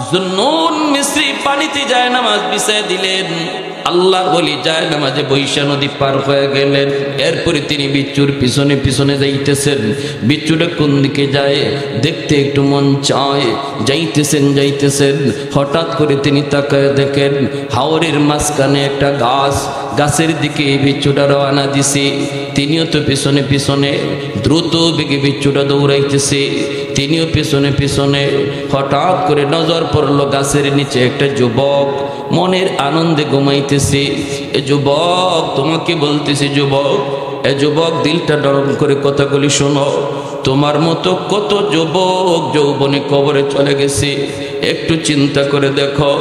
জুন্নুন মিসরি পানিতে যায় নামাজ বিছায় দিলেন। আল্লাহর ওলি যায় নামাজে বৈশা নদী পার হয়ে গেলেন। এরপরে তিনি বিচ্ছুর পিছনে পিছনে যাইতেছেন। বিচ্ছুটা কোন দিকে যায় দেখতে একটু মন চায়। যাইতেছেন হঠাৎ করে তিনি তাকায় দেখেন হাওরের মাঝখানে একটা গাছ, গাছের দিকে বিচ্ছুটা রওনা দিছে। তিনিও তো পিছনে পিছনে দ্রুত বেগে বিচ্ছুটা দৌড়াইতেছে, তিনিও পিছনে পিছনে। হঠাৎ করে নজর পড়লো গাছের নিচে একটা যুবক মনের আনন্দে ঘুমাইতেছে। এ যুবক, তোমাকে বলতেছে যুবক, এ যুবক দিলটা নরম করে কথাগুলি শোনো। তোমার মতো কত যুবক যৌবনে কবরে চলে গেছে, একটু চিন্তা করে দেখো।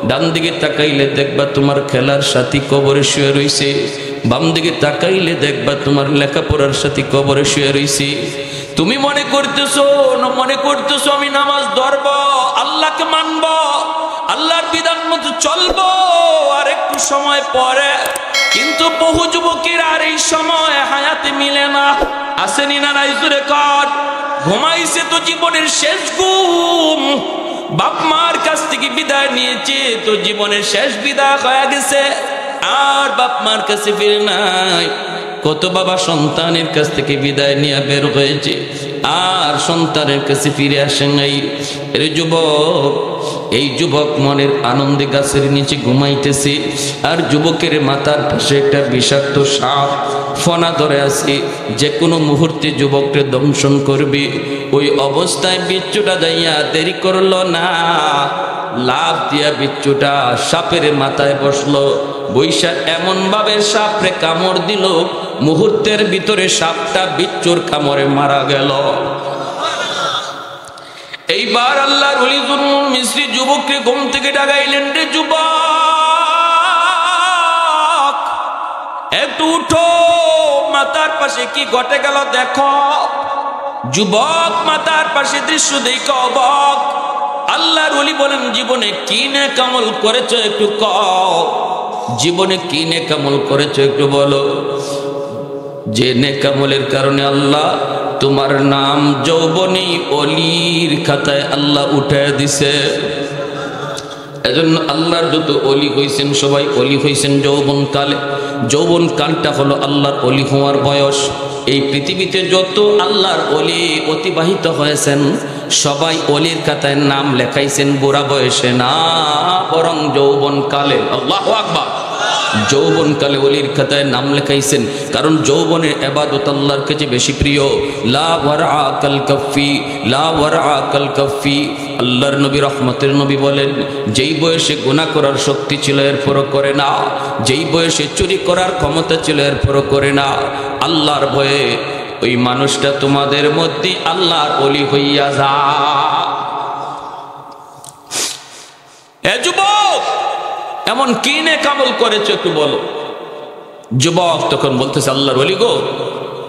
ডান দিকে তাকাইলে দেখবা তোমার খেলার সাথী কবরে শুয়ে রইছে, বাম দিকে তাকাইলে দেখবা তোমার লেখাপড়ার সাথী কবরে শুয়ে রইছে। তুমি মনে করতেছো আমি নামাজ ধরব, আল্লাহকে মানব, আল্লাহর বিধান মতো চলবো আর একটু সময় পরে। কিন্তু বহু যুবকের আর এই সময় হায়াতে মিলে না। আসেনি না নাই জুড়ে কর, ঘুমাইছে তো জীবনের শেষ ঘুম। বাপ মার কাছ থেকে বিদায় নিয়েছে তো জীবনের শেষ বিদায় হয়ে গেছে, আর বাপ মার কাছে ফিরে নাই। কত বাবা সন্তানের কাছ থেকে বিদায় নিয়ে বের হয়েছে, আর সন্তানের কাছে ফিরে আসে নাই। এই যুবক মনের আনন্দে গাছের নিচে ঘুমাইতেছে, আর যুবকের মাথার পাশে একটা বিষাক্ত সাপ ফনা ধরে আছে, যে কোনো মুহূর্তে যুবককে দংশন করবে। ওই অবস্থায় বিচ্ছুটা যাইয়া দেরি করলো না, লাভ দিয়া বিচ্ছুটা সাপের মাথায় বসলো। বৈশা এমন ভাবে সাপরে কামড় দিল, মুহূর্তের ভিতরে সাপটা বিচ্ছুর কামড়ে মারা গেল। এইবার আল্লাহর ওলি জুন্নুন মিসরি যুবককে ঘুম থেকে ডাকাইলেন, রে যুবক, একটু উঠো, মাথার পাশে কি ঘটে গেল দেখো। যুবক মাথার পাশে দৃশ্য দেখে অবাক। আল্লাহর ওলি বলেন, জীবনে কি নেক আমল করেছো একটু কও, জীবনে কি নেক আমল করেছো একটু বলো। যে নেক আমলের কারণে আল্লাহ তোমার নাম যৌবনী অলির খাতায় আল্লাহ উঠায় দিছে। এজন্য আল্লাহর যত অলি হইছেন সবাই অলি হইছেন যৌবন কালে। যৌবন কালটা হলো আল্লাহর অলি হওয়ার বয়স। এই পৃথিবীতে যত আল্লাহর অলি অতিবাহিত হয়েছেন সবাই অলির খাতায় নাম লেখাইছেন বুড়া বয়সে না, বরং যৌবন কালে। আল্লাহু আকবার। যৌবন কালে অলির খাতায় নাম লেখাইছেন, কারণ যৌবনের ইবাদত আল্লাহর কাছে বেশি প্রিয়। লা ওয়ারআ কাল কাফি, লা ওয়ারআ কাল কাফি। আল্লাহর নবী রহমতের নবী বলেন, যেই বয়সে গুনাহ করার শক্তি ছিল এরপরও করে না, যেই বয়সে চুরি করার ক্ষমতা ছিল এরপরও করে না, আল্লাহর ভয়ে ওই মানুষটা তোমাদের মধ্যে আল্লাহর ওলি হইয়া যা। এ যুবক, এমন কি নেক আমল করেছো একটু বলো। যুবক তখন বলতেছে, আল্লাহর ওলি গো,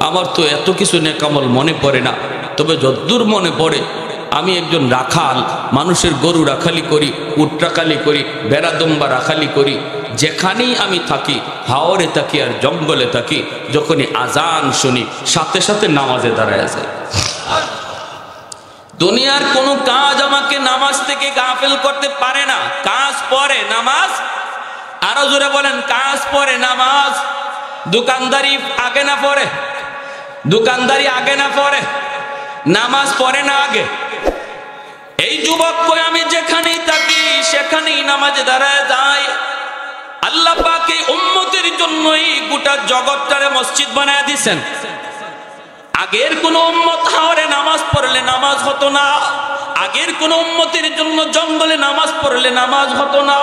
আমার তো এত কিছু নেক আমল মনে পড়ে না, তবে যদ্দূর মনে পড়ে আমি একজন রাখাল, মানুষের গরু রাখালি করি, উট রাখালি করি, বেড়া দম্বা রাখালি করি। যেখানেই আমি থাকি, হাওরে থাকি আর জঙ্গলে থাকি, যখনই আজান শুনি সাথে সাথে নামাজে দাঁড়ায় যায়। দুনিয়ার কোনো কাজ আমাকে নামাজ থেকে গাফেল করতে পারে না। কাজ পরে নামাজ, আরো জোরে বলেন, কাজ পরে নামাজ। দোকানদারি আগে না পরে, দোকানদারি আগে না পরে, নামাজ পড়ে না আগে। এই যুবক কই, আমি যেখানেই থাকি সেখানেই নামাজে দাঁড়ায় যায়। আল্লাহ পাক এই উম্মতের জন্যই গোটা জগৎটারে মসজিদ বানায় দিয়েছেন। আগের কোন উম্মত হাওরে নামাজ পড়লে নামাজ হতো না, আগের কোন উম্মতের জন্য জঙ্গলে নামাজ পড়লে নামাজ হতো না,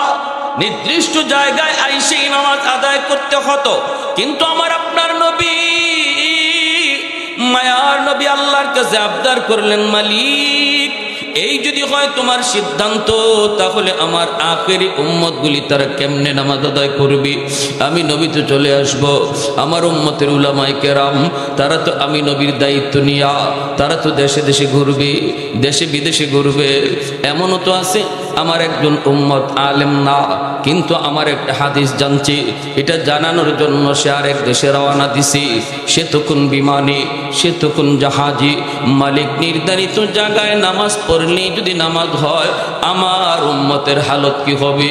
নির্দিষ্ট জায়গায় আইসেই নামাজ আদায় করতে হতো। কিন্তু আমার আপনার নবী, মায়ার নবী আল্লাহর কাছে আবদার করলেন, মালিক এই যদি হয় তোমার সিদ্ধান্ত, তাহলে আমার আখেরি উম্মতগুলি তারা কেমনে নামাজ আদায় করবে? আমি নবী তো চলে আসব, আমার উম্মতের উলামায়ে কেরাম তারা তো আমি নবীর দায়িত্ব নিয়া তারা তো দেশে দেশে ঘুরবে, দেশে বিদেশে ঘুরবে। এমনও তো আছে আমার একজন উম্মত আলেম না, কিন্তু আমার একটা হাদিস জানছি, এটা জানানোর জন্য সে আরেক দেশে রওনা দিছি। সে তখন বিমানে, সে তখন জাহাজে। মালিক নির্ধারিত জায়গায় নামাজ পড়লেই যদি নামাজ হয়, আমার উম্মতের হালত কি হবে?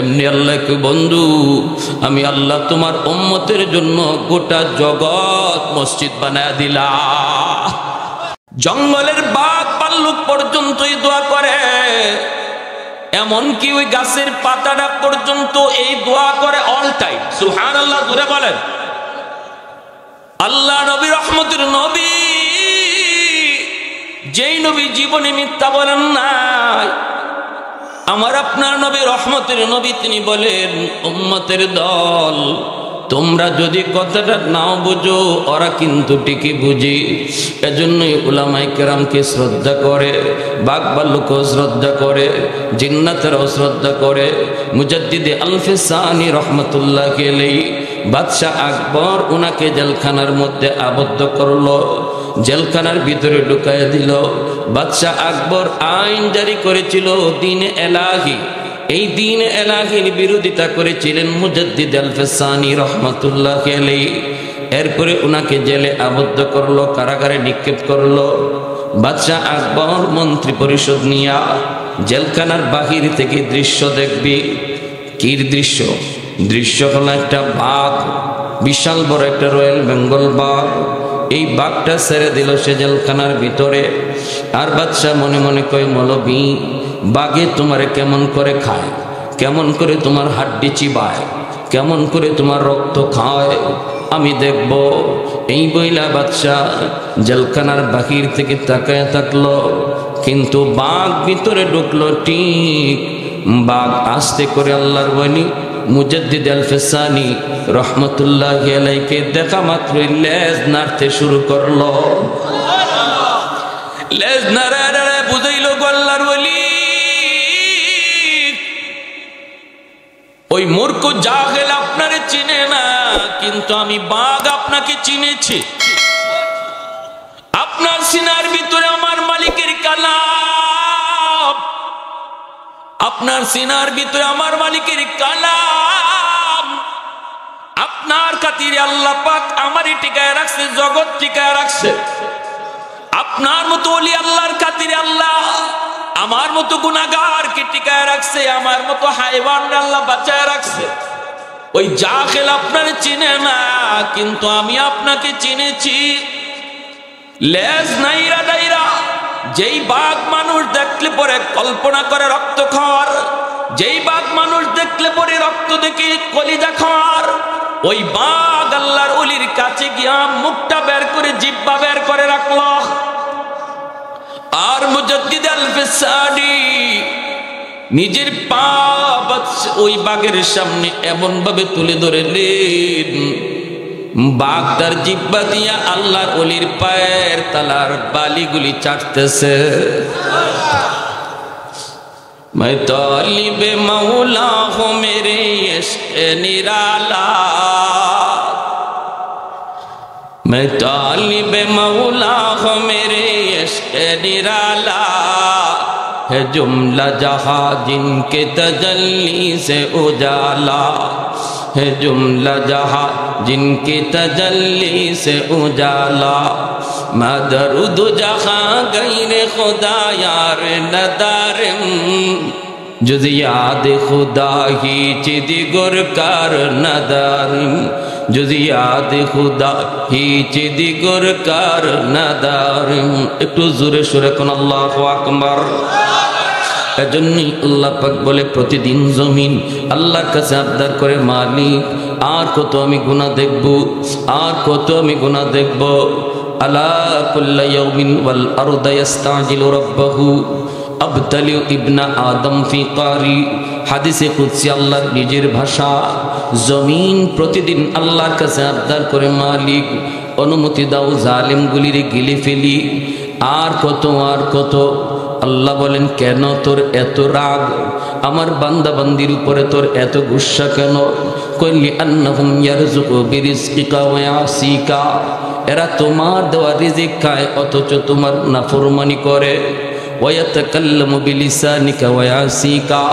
এমনি আল্লাহকে, বন্ধু আমি আল্লাহ তোমার উম্মতের জন্য গোটা জগৎ মসজিদ বানায় দিলা। জঙ্গলের বাঘ ভাল্লুক পর্যন্তই দোয়া করে, এমনকি ওই গাছের পাতাটা পর্যন্ত এই দোয়া করে অল টাইম। সুবহানাল্লাহ, জোরে বলেন। আল্লাহ নবী, রহমতের নবী, যেই নবী জীবনে মিথ্যা বলেন নাই, আমার আপনার নবী, রহমতের নবী, তিনি বলেন, উম্মতের দল, তোমরা যদি কথাটা নাও বুঝো, ওরা কিন্তু ঠিকই বুঝি। এজন্যই উলামায়ে কেরামকে শ্রদ্ধা করে, বাঘ ভাল্লুকও শ্রদ্ধা করে, জিন্নাতেরাও শ্রদ্ধা করে। মুজাদ্দিদে আল-ফিসানি রহমতুল্লাহ আলাইহি, বাদশাহ আকবর ওনাকে জেলখানার মধ্যে আবদ্ধ করলো, জেলখানার ভিতরে ঢুকাইয়া দিল। বাদশাহ আকবর আইন জারি করেছিল দ্বীন এলাহি, এই দ্বীন এলাহির বিরোধিতা করেছিলেন মুজাদ্দিদ আল-ফিসানি রহমতুল্লাহ আলাইহি। এরপরে ওনাকে জেলে আবদ্ধ করলো, কারাগারে নিক্ষেপ করলো। বাদশাহ আকবর মন্ত্রী পরিষদ নিয়া জেলখানার বাহির থেকে দৃশ্য দেখবি। কি দৃশ্য? দৃশ্য হলো একটা বাঘ, বিশাল বড় একটা রয়্যাল বেঙ্গল বাঘ। এই বাঘটা ছেড়ে দিল সে জেলখানার ভিতরে। আর বাদশাহ মনে মনে কয়, মৌলবী, বাঘে তোমারে কেমন করে খায়, কেমন করে তোমার হাড্ডি চিবায়, কেমন করে তোমার রক্ত খায়, আমি দেখব। এই বইলা বাদশাহ জেলখানার বাহির থেকে তাকায় থাকলো, কিন্তু বাঘ ভিতরে ঢুকলো। ঠিক বাঘ আস্তে করে আল্লাহর ওলি মুজাদ্দিদ আল-ফিসানি রহমতুল্লাহ আলাইহিকে দেখা মাত্রই লেজ নাড়তে শুরু করলো। লেজ নাড়ায় বুঝাইল, আল্লাহর ওলি, ওই মূর্খ জাহেল আপনারে চিনে না, কিন্তু আমি বাঘ আপনাকে চিনেছি। আপনার সিনার ভিতরে আমার মালিকের কালাম, আপনার সিনার ভিতরে আমার মালিকের কালাম। আপনার খাতিরে আল্লাহ পাক আমারই টিকায় রাখছে, জগৎ টিকায় রাখছে। আপনার মতো ওলি আল্লাহর খাতিরে আল্লাহ আমার মতো গুনাহগারকে টিকায় রাখছে, আমার মতো হায়ওয়ানরা আল্লাহ বাঁচায় রাখছে। ওই জাহেল আপনারে চিনে না, কিন্তু আমি আপনাকে চিনেছি। লেজ নাইরা ডাইরা যেই বাঘ মানুষ দেখলে পরে কল্পনা করে রক্ত খাওয়ার, যেই বাঘ মানুষ দেখলে পরে রক্ত দেখে কলিজা খাওয়ার, ওই বাঘ আল্লাহর ওলির কাছে গিয়া মুখটা বের করে, জিহ্বা বের করে রাখলো। আর মুজাদ্দিদ আল-ফিসানি নিজের পা ওই বাঘের সামনে এমন ভাবে তুলে ধরলেন, বাঘ তার জিহ্বা দিয়া আল্লাহর ওলির পায়ের তালার বালিগুলি চাটতেছে। मैं तालिब मौला हूँ मेरे इश्क़ निराला, मैं तालिब मौला हूँ मेरे इश्क़ निराला, है जुमला जहाँ जिनके तजल्ली से उजाला, है जुमला जहाँ जिनके तजल्ली से उजाला, मैं दरूद जहाँ गैर खुदा यार नदारम, जुज़ याद खुदा ही चिदी गुरकार नदारम, जुज़ याद खुदा ही चिदी गुरकार नदारम। একটু জোরে সুরে কোন আল্লাহু আকবার। এজন্যই আল্লাহ পাক বলে, প্রতিদিন জমিন আল্লাহর কাছে আবদার করে, মালিক আর কত আমি গুনাহ দেখব, আর কত আমি গুনাহ দেখব। আলা কুল্লা ইয়াউমিন ওয়াল আরদু ইস্তাজিলু রাব্বাহু আবতালি ইবনা আদম ফি কারি। হাদিসে কুদসি আল্লাহর নিজের ভাষা। জমিন প্রতিদিন আল্লাহর কাছে আবদার করে, মালিক অনুমতি দাও জালেমগুলিরে গিলে ফেলি, আর কত আর কত। আল্লাহ বলেন, কেন তোর এত রাগ, আমার বান্দা বান্দির উপরে তোর এত গুসা কেন? কইলি আন্নাহুম ইয়ারযুকু বিরিজকিকা ওয়া ইয়াসিকা, এরা তোমার দেওয়া রিজিক খায় অথচ তোমার নাফরমানি করে। ওয়ায়াতাকাল্লামু বিলিসানিকা ওয়া ইয়াসিকা,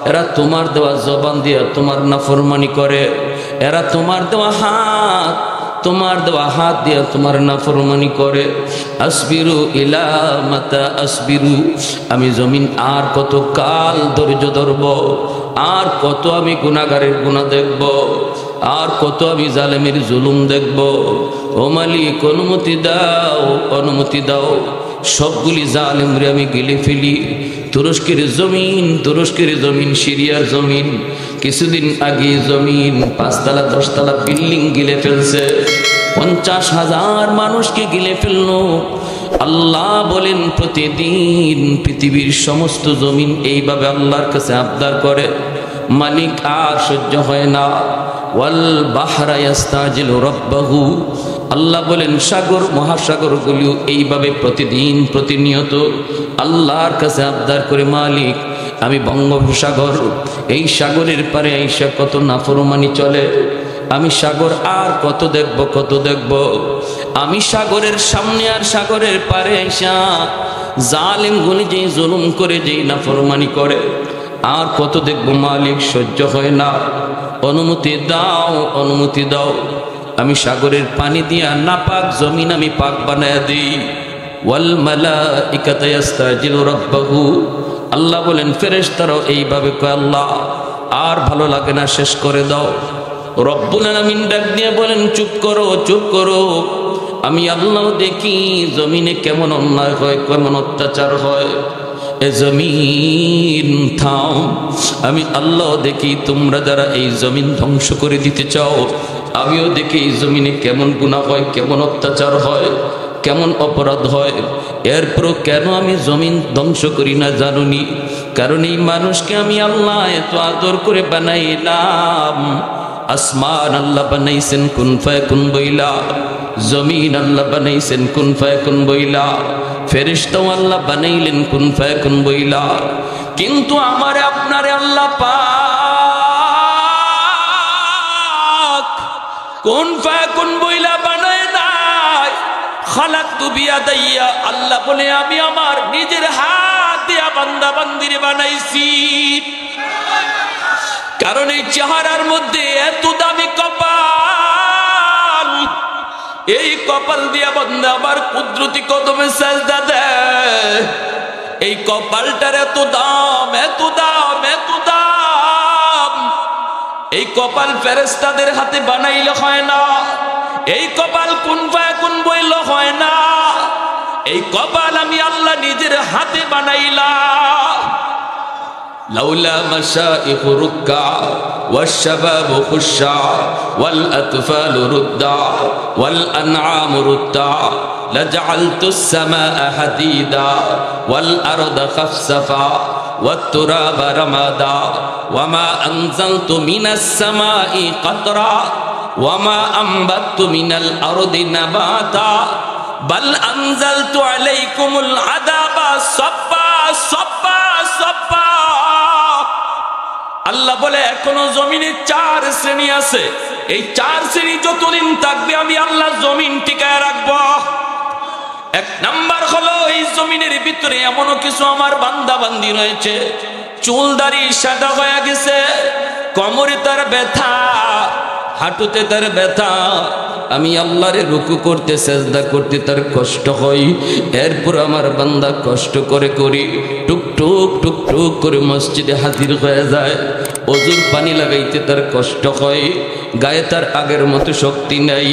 এরা তোমার দেওয়া জবান দিয়ে তোমার নাফরমানি করে, এরা তোমার দেওয়া হাত দিয়ে তোমার নাফরমানি করে। আসবিরু ইলা মাতা আসবিরু, আমি জমিন আর কত কাল ধৈর্য ধরব, আর কত আমি গুনাহগারের গুনাহ দেখব, আর কত আমি জালেমের জুলুম দেখব। ও মালিক অনুমতি দাও, অনুমতি দাও, সবগুলি জালেমরে আমি গিলে ফেলি। তুরস্কের জমিন, সিরিয়ার জমিন, কিছুদিন আগে জমিন 5 তলা 10 তলা বিল্ডিং গিলে ফেলছে, 50,000 মানুষকে গিলে ফেললো। আল্লাহ বলেন প্রতিদিন পৃথিবীর সমস্ত জমিন এইভাবে আল্লাহর কাছে আবদার করে, মালিক আর সহ্য হয় না। ওয়াল বাহরা ইয়াস্তাজিলু রাব্বাহু, আল্লাহ বলেন সাগর মহাসাগরগুলিও এইভাবে প্রতিদিন প্রতিনিয়ত আল্লাহর কাছে আবদার করে, মালিক আমি বঙ্গোপসাগর, এই সাগরের পারে আইসা কত নাফরমানি চলে, আমি সাগর আর কত দেখব, আমি সাগরের সামনে আর সাগরের পারে আইসা জালেম গুলি যেই জুলুম করে, যেই নাফরমানি করে, আর কত দেখব মালিক, সহ্য হয় না। অনুমতি দাও, অনুমতি দাও, আমি সাগরের পানি দিয়া নাপাক জমিন আমি পাক বানায়া দিই। ওয়াল মালাইকাতু ইয়াস্তাজিলু রাব্বাহু, আল্লাহ বলেন ফেরেশতারাও এইভাবে কয়, আল্লাহ আর ভালো লাগে না, শেষ করে দাও। রব্বুল আলামিন ডাক দিয়ে বলেন চুপ করো, চুপ করো, আমি আল্লাহ দেখি জমিনে কেমন অন্যায় হয়, কেমন অত্যাচার হয়। এ জমিন থাম, আমি আল্লাহ দেখি তোমরা যারা এই জমিন ধ্বংস করে দিতে চাও, আমিও দেখি এই জমিনে কেমন গুনাহ হয়, কেমন অত্যাচার হয়, কেমন অপরাধ হয়। এরপরও কেন আমি জমিন ধ্বংস করি না জানুনি? কারণ এই মানুষকে আমি আল্লাহ এত আদর করে বানাইলাম। আসমান আল্লাহ বানাইছেন কুন ফায়াকুন বইলা, জমিন আল্লাহ বানাইছেন কুন ফায়াকুন বইলা, ফেরেশতাও আল্লাহ বানাইলেন কুন ফায়াকুন বইলা। কিন্তু আমারে আপনারে আল্লাহ পাক কুন ফায়াকুন বইলা বানায় নাই। খালাকতু বিয়াদাইয়া, আল্লাহ বলে আমি আমার নিজের হাত দিয়া বান্দা বান্দিরে বানাইছি। কারণ এই চেহারার মধ্যে এত দামি কপাল, এই কপাল দিয়া বান্দা আমার কুদরতি কদমে সাজদা দেয়। এই কপালটার এত দাম, এত দাম, এত দাম। এই কপাল ফেরেশতাদের হাতে বানাইলে হয় না, এই কপাল কুন ফায়াকুন বইলে হয় না, এই কপাল আমি আল্লাহ নিজের হাতে বানাইলাম। লাউলা মাশাইখ রুক্কা ওয়াশ-শাবাবু খুশা ওয়াল আতফালু রুদ্দা ওয়াল আনআমু রুদ্দা লাজআলতুস সামাআ হাদিদা ওয়াল আরদা খাফসাফা ওয়াত তুরাবা রামাদা ওয়ামা আনজালতু মিনাস সামাই কাতরা ওয়ামা আমবাতু মিনাল আরদি নাবাতা বাল আনজালতু আলাইকুমুল আযাবা সাব্বা সাব্বা সাব্বা। আল্লাহ বলে এখনো জমিনে 4 শ্রেণী আছে, এই 4 শ্রেণী যতদিন থাকবে আমি আল্লাহ জমিন টিকায় রাখবো। 1 নাম্বার হলো এই জমিনের ভিতরে এমনও কিছু আমার বান্দা বান্দি রয়েছে, চুল দাড়ি সাদা হয়ে গেছে, কোমরে তার ব্যথা, হাঁটুতে তার ব্যথা, আমি আল্লাহরে রুকু করতে সেজদা করতে তার কষ্ট হয়। এরপর আমার বান্দা কষ্ট করে করি টুকটুক টুকটুক করে মসজিদে হাজির হয়ে যায়। ওজুর পানি লাগাইতে তার কষ্ট হয়, গায়ে তার আগের মতো শক্তি নাই,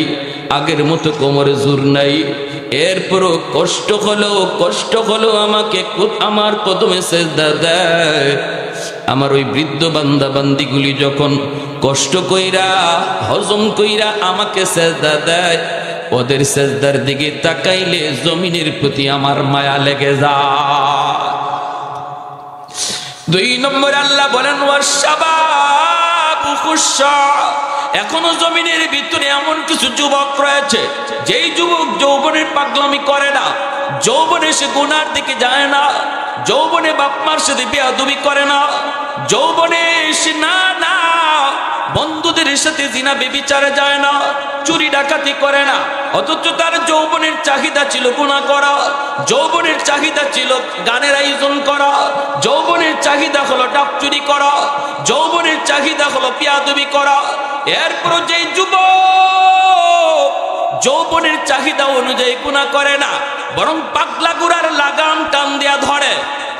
আগের মতো কোমরে জোর নাই। এরপরও কষ্ট হলো আমাকে আমার কদমে সেজদা দেয়। আমার ওই বৃদ্ধ বান্দা বান্দিগুলি যখন কষ্ট কইরা হজম কইরা আমাকে সেজদা দেয়, ওদের সেজদার দিকে তাকাইলে জমিনের প্রতি আমার মায়া লেগে যায়। 2 নম্বর আল্লাহ বলেন ওয়াশ-শাবাবু খুশা, এখনো জমিনের ভিতরে এমন কিছু যুবক রয়েছে যেই যুবক যৌবনের পাগলামি করে না, যৌবনে সে গুনার দিকে যায় না, যৌবনে বাপ মার সাথে বেয়াদবি করে না, যৌবনে সে না বন্ধুদের সাথে জিনা ব্যভিচারে যায় না, চুরি ডাকাতি করে না, অথচ তার যৌবনের চাহিদা ছিল গুনাহ করা, যৌবনের চাহিদা ছিল গানের আয়োজন করা, যৌবনের চাহিদা হলো ডাক চুরি করা, যৌবনের চাহিদা হলো পিয়াদবি করা। এরপর যে যুবক যৌবনের চাহিদা অনুযায়ী গুনাহ করে না, বরং পাগলা গুড়ার লাগাম টান দেয়া ধরে,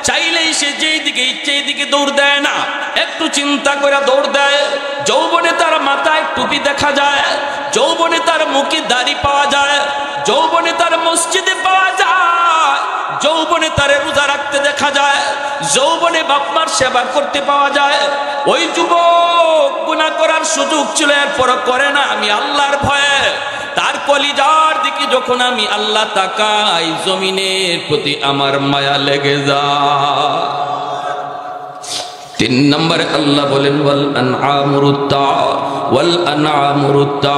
চাইলেই সে যেই দিকে ইচ্ছে দিকে দৌড় দেয় না, একটু চিন্তা করে দৌড় দেয়। যৌবনে তার মাথায় টুপি দেখা যায়, যৌবনে তার মুখে দাড়ি পাওয়া যায়, যৌবনে তার মসজিদে পাওয়া যায়, যৌবনে তার রোজা রাখতে দেখা যায়, যৌবনে বাপমার সেবা করতে পাওয়া যায়। ওই যুবক গুনাহ করার সুযোগ ছিল, এরপর করে না। আমি আল্লাহর ভয়ে তার কলিজার দিকে যখন আমি আল্লাহ তাকাই, জমিনের প্রতি আমার মায়া লেগে যায়। 3 নম্বরে আল্লাহ বলেন ওয়াল আনআমুরুত্তা,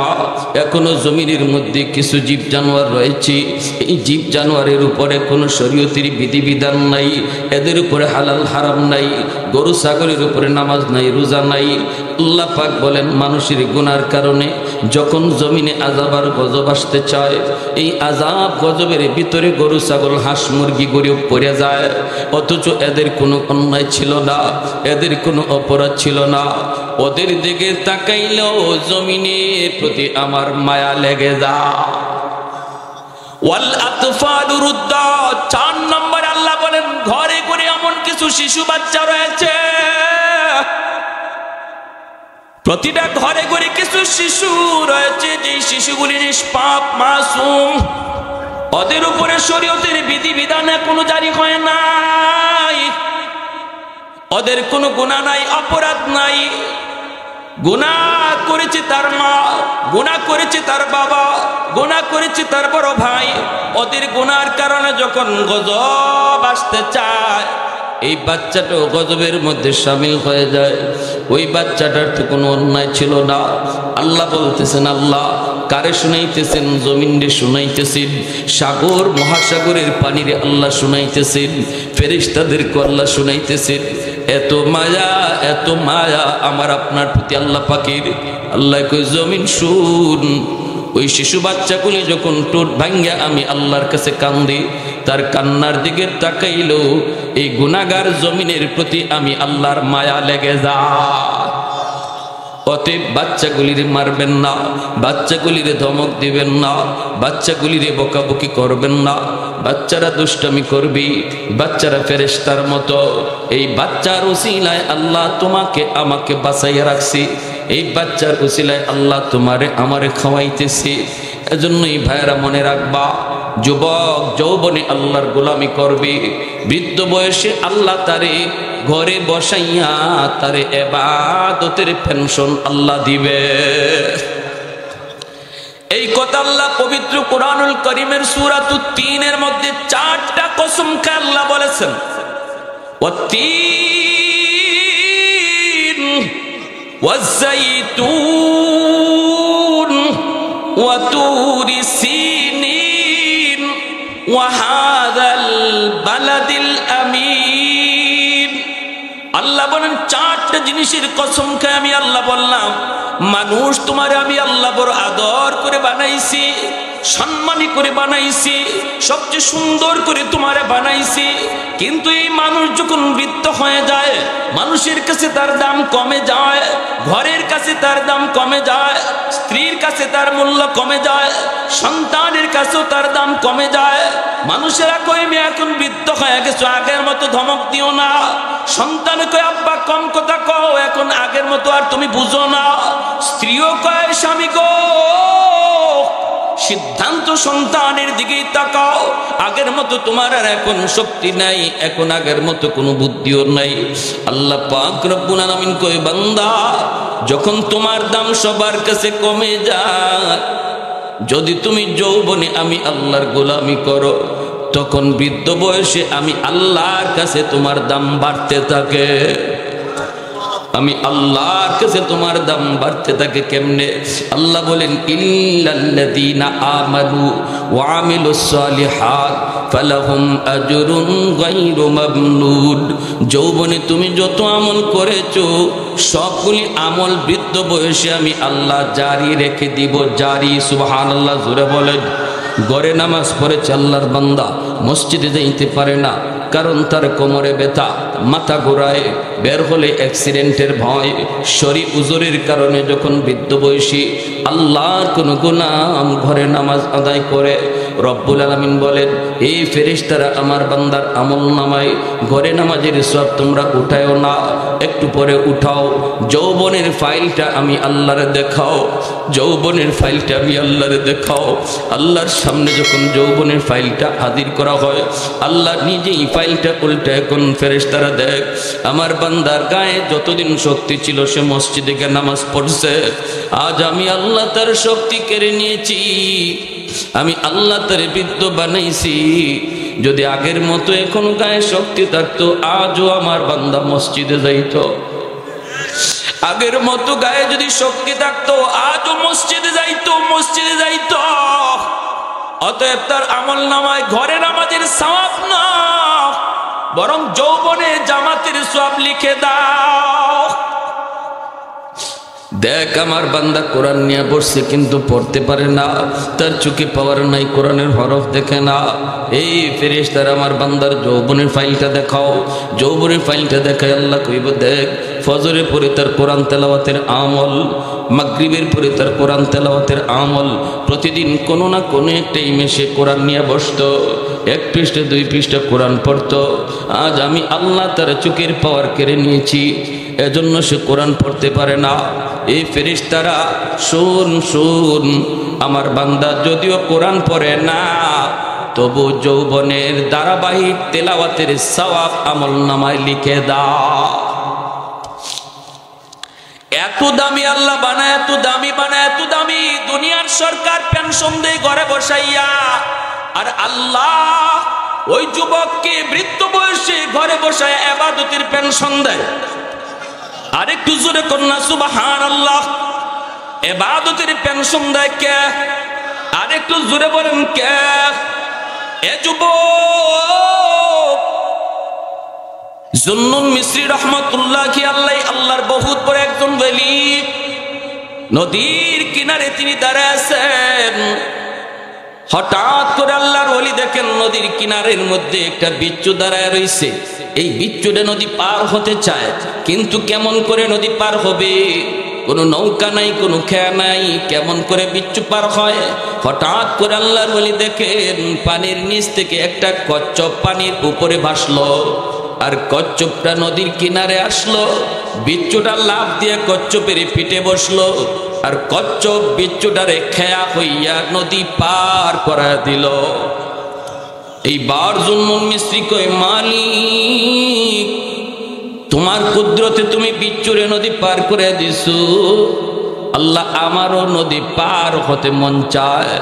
এখনো জমিনের মধ্যে কিছু জীব জানোয়ার রয়েছে, এই জীব জানোয়ারের উপরে কোনো শরীয়তের বিধিবিধান নাই, এদের উপরে হালাল হারাম নাই, গরু ছাগলের উপরে নামাজ নাই, রোজা নাই। আল্লাহ পাক বলেন মানুষের গুনার কারণে যখন জমিনে আযাব আর গজব আসতে চায়, এই আযাব গজবের ভিতরে গরু ছাগল হাঁস মুরগি গরিব পড়ে যায়, অথচ এদের কোনো অন্যায় ছিল না, এদের কোনো অপরাধ ছিল না। ওদের দিকে তাকাইলেও জমিনের প্রতি আমার মায়া লেগে যায়। ওয়াল আতফালু রুদ্দা, 4 নম্বরে আল্লাহ বলেন ঘরে ঘরে এমন কিছু শিশু বাচ্চা রয়েছে, প্রতিটা ঘরে ঘরে কিছু শিশু রয়েছে, যে শিশুগুলি নিষ্পাপ মাসুম, ওদের উপরে শরীয়তের বিধিবিধান কোনো জারি হয় নাই, ওদের কোনো গুনাহ নাই, অপরাধ নাই। গুনাহ করেছে তার মা, গুনাহ করেছে তার বাবা, গুনাহ করেছে তার বড় ভাই, ওদের গুনার কারণে যখন গজব আসতে চায়, এই বাচ্চাটাও গজবের মধ্যে শামিল হয়ে যায়। ওই বাচ্চাটার তো কোনো অন্যায় ছিল না। আল্লাহ বলতেছেন, আল্লাহ কারে শুনাইতেছেন? জমিনে শুনাইতেছেন, সাগর মহাসাগরের পানিরে আল্লাহ শুনাইতেছেন, ফেরেশতাদেরকে আল্লাহ শুনাইতেছেন। এত মায়া, এত মায়া আমার আপনার প্রতি আল্লাহ পাকের। আল্লাহ কই জমিন শুন, ওই শিশু বাচ্চাগুলি যখন টোট ভাঙ্গা আমি আল্লাহর কাছে কান্দি, তার কান্নার দিকে তাকাইলো এই গুনাহগার জমিনের প্রতি আমি আল্লাহর মায়া লেগে যায়। অতএব বাচ্চাগুলিরে মারবেন না, বাচ্চাগুলিরে ধমক দিবেন না, বাচ্চাগুলিরে বকাবকি করবেন না। বাচ্চারা দুষ্টামি করবি, বাচ্চারা ফেরেশতার মতো। এই বাচ্চার উসিলায় আল্লাহ তোমাকে আমাকে বাঁচাইয়া রাখছি, এই বাচ্চার উসিলায় আল্লাহ তোমারে আমারে খাওয়াইতেছি। এজন্যই ভাইয়েরা মনে রাখবা, যুবক যৌবনে আল্লাহর গোলামি করবি, বৃদ্ধ বয়সে আল্লাহ তারে ঘরে বসাইয়া তারে ইবাদতের পেনশন আল্লাহ দিবে। এই কথা আল্লাহ পবিত্র কুরআনুল কারীমের সূরাতুত তিনের মধ্যে 4টা কসম কে আল্লাহ বলেছেন। ওয়াত-তিন ওয়াজ-যাইতুন ওয়া তুরি সিনিন ওয়া হাযাল বালাদিল আমিন। আল্লাহ বলেন 4টা জিনিসের কসম খেয়ে আমি আল্লাহ বললাম, মানুষ তোমারে আমি আল্লাহ বড় আদর করে বানাইছি, সম্মানী করে বানাইছি, সবচেয়ে সুন্দর করে তোমারে বানাইছি। কিন্তু এই মানুষ যখন বৃদ্ধ হয়ে যায়, মানুষের কাছে তার দাম কমে যায়, ঘরের কাছে তার দাম কমে যায়, স্ত্রীর কাছে তার মূল্য কমে যায়, সন্তানের কাছেও তার দাম কমে যায়। মানুষেরা কই আমি এখন বৃদ্ধ হয়ে গেছো, আগের মতো ধমক দিও না। সন্তান কয় আব্বা কম কথা কও, এখন আগের মতো আর তুমি বুঝো না। স্ত্রীও কয় স্বামী গো, সিদ্ধান্ত সন্তানের দিকেই তাকাও, আগের মতো তোমার আর এখন শক্তি নাই, এখন আগের মতো কোনো বুদ্ধিও নাই। আল্লাহ পাক রব্বুল আলামিন কয় বান্দা, যখন তোমার দাম সবার কাছে কমে যায়, যদি তুমি যৌবনে আমি আল্লাহর গোলামি করো, তখন বৃদ্ধ বয়সে আমি আল্লাহর কাছে তোমার দাম বাড়তে থাকে। আমি আল্লাহর কাছে তোমার দাম বাড়তে থাকে কেমনে? আল্লাহ বলেন ইল্লাল্লাযীনা আমানু ওয়া আমিলুস সালিহাত ফালাহুম আজরুন গায়রু মামনুন। যৌবনে তুমি যত আমল করেছো সবগুলি আমল বৃদ্ধ বয়সে আমি আল্লাহ জারি রেখে দিব, জারি। সুবহানাল্লাহ, জোরে বলেন। ঘরে নামাজ পড়েছে আল্লাহর বান্দা, মসজিদে যাইতে পারে না, কারণ তার কোমরে ব্যথা, মাথা ঘোরায়, বের হলে অ্যাক্সিডেন্টের ভয়, শরীর উজুরের কারণে যখন বৃদ্ধ বয়সী আল্লাহর কোনো গুনাহ ঘরে নামাজ আদায় করে, রব্বুল আলামিন বলেন এই ফেরেশতারা আমার বান্দার আমল নামায় ঘরে নামাজের সওয়াব তোমরা উঠায়ও না, একটু পরে উঠাও। যৌবনের ফাইলটা আমি আল্লাহরে দেখাও, যৌবনের ফাইলটা আমি আল্লাহরে দেখাও। আল্লাহর সামনে যখন যৌবনের ফাইলটা হাজির করা হয়, আল্লাহ নিজেই ফাইলটা উল্টে এখন ফেরেশতারা দেখ আমার বান্দার গায়ে যতদিন শক্তি ছিল সে মসজিদে গিয়ে নামাজ পড়ছে, আজ আমি আল্লাহ তার শক্তি কেড়ে নিয়েছি, আমি আল্লাহ তার বৃদ্ধ বানাইছি। যদি আগের মতো এখন গায়ে শক্তি থাকতো আজও আমার বান্দা মসজিদে যাইতো, আগের মতো গায়ে যদি শক্তি থাকতো আজও মসজিদে যাইতো, মসজিদে যাইতো। অতএব তার আমল নামায় ঘরে নামাজের সওয়াব না, বরং যৌবনে জামাতের সওয়াব লিখে দাও। দেখ আমার বান্দা কোরআন নিয়ে বসছে কিন্তু পড়তে পারে না, তার চোখে পাওয়ার নাই, কোরআনের হরফ দেখে না। এই ফেরেশতারা আমার বান্দার যৌবনের ফাইলটা দেখাও, যৌবনের ফাইলটা দেখায় আল্লাহ কইব দেখ ফজরের পরে তার কোরআন তেলাওয়াতের আমল, মাগরিবের পরে তার কোরআন তেলাওয়াতের আমল, প্রতিদিন কোনো না কোনো একটা ইমেসে কোরআন নিয়ে বসতো, এক পৃষ্ঠা দুই পৃষ্ঠা কোরআন পড়তো। আজ আমি আল্লাহ তার চোখের পাওয়ার কেড়ে নিয়েছি, এজন্য সে কোরআন পড়তে পারে না। এই ফেরেশতারা শুন শুন, আমার বান্দা যদিও কোরআন পড়ে না তবু যৌবনের ধারাবাহিক তেলাওয়াতের সওয়াব আমল নামায় লিখে দাও। এত দামি আল্লাহ বানায়, এত দামি বানায়, এত দামি। দুনিয়ার সরকার পেনশন দেয় ঘরে বসাইয়া, আর আল্লাহ ওই যুবককে বৃদ্ধ বয়সে ঘরে বসায় ইবাদতের পেনশন দেয়। আরেকটু জোরে কন্যা সুবহানাল্লাহ। ইবাদতের পেনশন দেয় কে? আরেকটু জোরে বলেন কে? এ যুবক জুন্নুন মিসরি রহমাতুল্লাহি আলাইহি, আল্লাহর বহুত বড় একজন ওলি। নদীর কিনারে তিনি দাঁড়ায় আছেন, হঠাৎ করে আল্লাহর ওলি দেখেন নদীর কিনারের মধ্যে একটা বিচ্ছু দাঁড়ায় রয়েছে। এই বিচ্ছুটা নদী পার হতে চায়, কিন্তু কেমন করে নদী পার হবে? কোনো নৌকা নাই, কোনো খেয়া নাই, কেমন করে বিচ্ছু পার হয়? হঠাৎ করে আল্লাহর ওলি দেখেন পানির নিচ থেকে একটা কচ্ছপ পানির উপরে ভাসলো, আর কচ্ছপটা নদীর কিনারে আসলো, বিচ্ছুটা লাফ দিয়ে কচ্ছপের পিঠে বসলো, আর কচ্ছপ বিচ্ছুটারে খেয়া হইয়া নদী পার করা দিল। এইবার জুন্নুন মিসরি কয় মালিক তোমার কুদরতে তুমি বিচ্ছুরে নদী পার করে দিছো। আল্লাহ আমারও নদী পার হতে মন চায়,